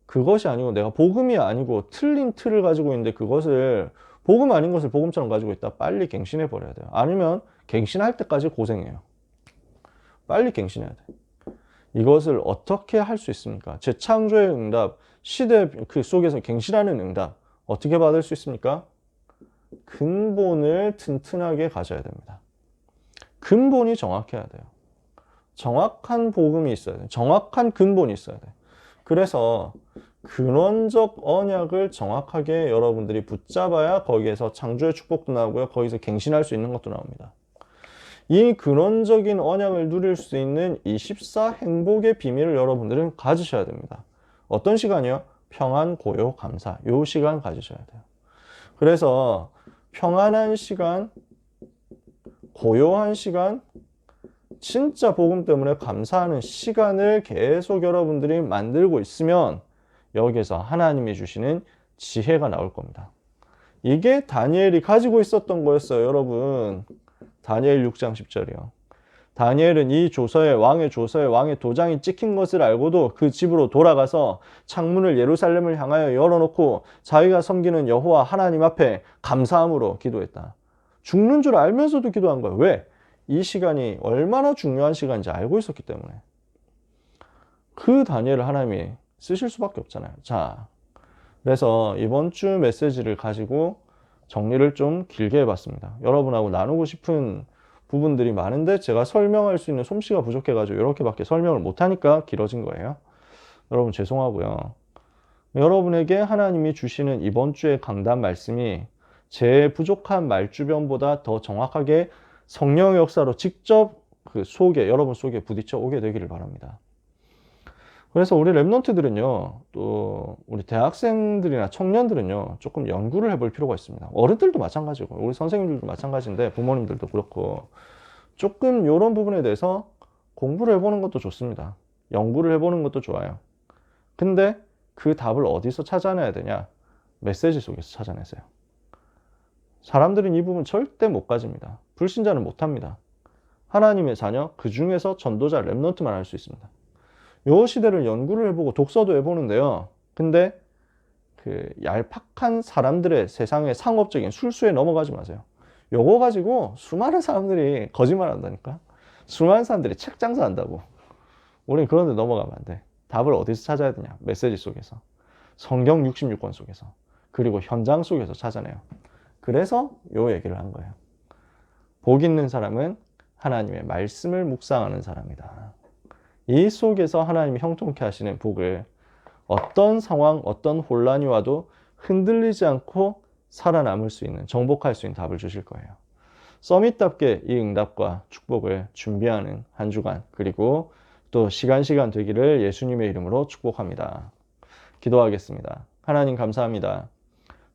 그것이 아니고 내가 복음이 아니고 틀린 틀을 가지고 있는데 그것을 복음 아닌 것을 복음처럼 가지고 있다. 빨리 갱신해 버려야 돼요. 아니면 갱신할 때까지 고생해요. 빨리 갱신해야 돼. 이것을 어떻게 할 수 있습니까? 재창조의 응답, 시대 그 속에서 갱신하는 응답 어떻게 받을 수 있습니까? 근본을 튼튼하게 가져야 됩니다. 근본이 정확해야 돼요. 정확한 복음이 있어야 돼요. 정확한 근본이 있어야 돼요. 그래서 근원적 언약을 정확하게 여러분들이 붙잡아야 거기에서 창조의 축복도 나오고요. 거기서 갱신할 수 있는 것도 나옵니다. 이 근원적인 언약을 누릴 수 있는 24 행복의 비밀을 여러분들은 가지셔야 됩니다. 어떤 시간이요? 평안, 고요, 감사. 요 시간 가지셔야 돼요. 그래서 평안한 시간, 고요한 시간, 진짜 복음 때문에 감사하는 시간을 계속 여러분들이 만들고 있으면 여기에서 하나님이 주시는 지혜가 나올 겁니다. 이게 다니엘이 가지고 있었던 거였어요, 여러분. 다니엘 6장 10절이요. 다니엘은 이 조서에 왕의 도장이 찍힌 것을 알고도 그 집으로 돌아가서 창문을 예루살렘을 향하여 열어놓고 자기가 섬기는 여호와 하나님 앞에 감사함으로 기도했다. 죽는 줄 알면서도 기도한 거예요. 왜? 이 시간이 얼마나 중요한 시간인지 알고 있었기 때문에. 그 다니엘을 하나님이 쓰실 수밖에 없잖아요. 자, 그래서 이번 주 메시지를 가지고 정리를 좀 길게 해봤습니다. 여러분하고 나누고 싶은 부분들이 많은데 제가 설명할 수 있는 솜씨가 부족해가지고 이렇게밖에 설명을 못하니까 길어진 거예요. 여러분 죄송하고요. 여러분에게 하나님이 주시는 이번 주의 강단 말씀이 제 부족한 말주변보다 더 정확하게 성령의 역사로 직접 그 속에, 여러분 속에 부딪혀 오게 되기를 바랍니다. 그래서 우리 랩런트들은요, 또 우리 대학생들이나 청년들은요, 조금 연구를 해볼 필요가 있습니다. 어른들도 마찬가지고, 우리 선생님들도 마찬가지인데, 부모님들도 그렇고, 조금 이런 부분에 대해서 공부를 해보는 것도 좋습니다. 연구를 해보는 것도 좋아요. 근데 그 답을 어디서 찾아내야 되냐? 메시지 속에서 찾아내세요. 사람들은 이 부분 절대 못 가집니다. 불신자는 못합니다. 하나님의 자녀, 그 중에서 전도자, 랩런트만 할 수 있습니다. 요 시대를 연구를 해보고 독서도 해보는데요. 근데 그 얄팍한 사람들의 세상의 상업적인 술수에 넘어가지 마세요. 요거 가지고 수많은 사람들이 거짓말 한다니까. 수많은 사람들이 책 장사한다고. 우린 그런 데 넘어가면 안 돼. 답을 어디서 찾아야 되냐? 메시지 속에서. 성경 66권 속에서. 그리고 현장 속에서 찾아내요. 그래서 요 얘기를 한 거예요. 복 있는 사람은 하나님의 말씀을 묵상하는 사람이다. 이 속에서 하나님이 형통케 하시는 복을 어떤 상황, 어떤 혼란이 와도 흔들리지 않고 살아남을 수 있는, 정복할 수 있는 답을 주실 거예요. 서밋답게 이 응답과 축복을 준비하는 한 주간, 그리고 또 시간 되기를 예수님의 이름으로 축복합니다. 기도하겠습니다. 하나님 감사합니다.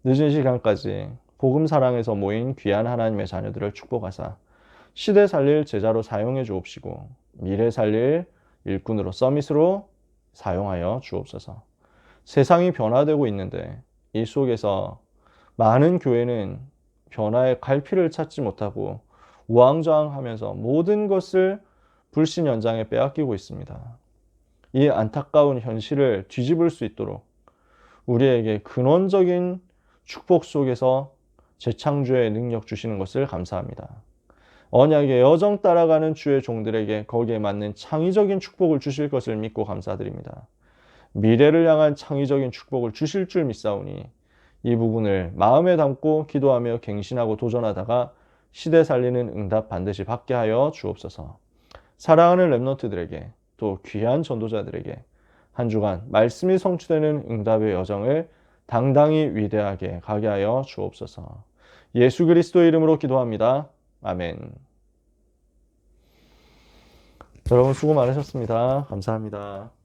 늦은 시간까지 복음 사랑에서 모인 귀한 하나님의 자녀들을 축복하사 시대 살릴 제자로 사용해 주옵시고 미래 살릴 일꾼으로 서밋으로 사용하여 주옵소서. 세상이 변화되고 있는데 이 속에서 많은 교회는 변화의 갈피를 찾지 못하고 우왕좌왕하면서 모든 것을 불신 연장에 빼앗기고 있습니다. 이 안타까운 현실을 뒤집을 수 있도록 우리에게 근원적인 축복 속에서 재창조의 능력 주시는 것을 감사합니다. 언약의 여정 따라가는 주의 종들에게 거기에 맞는 창의적인 축복을 주실 것을 믿고 감사드립니다. 미래를 향한 창의적인 축복을 주실 줄 믿사오니 이 부분을 마음에 담고 기도하며 갱신하고 도전하다가 시대 살리는 응답 반드시 받게 하여 주옵소서. 사랑하는 랩런트들에게 또 귀한 전도자들에게 한 주간 말씀이 성취되는 응답의 여정을 당당히 위대하게 가게 하여 주옵소서. 예수 그리스도의 이름으로 기도합니다. 아멘. 여러분 수고 많으셨습니다. 감사합니다.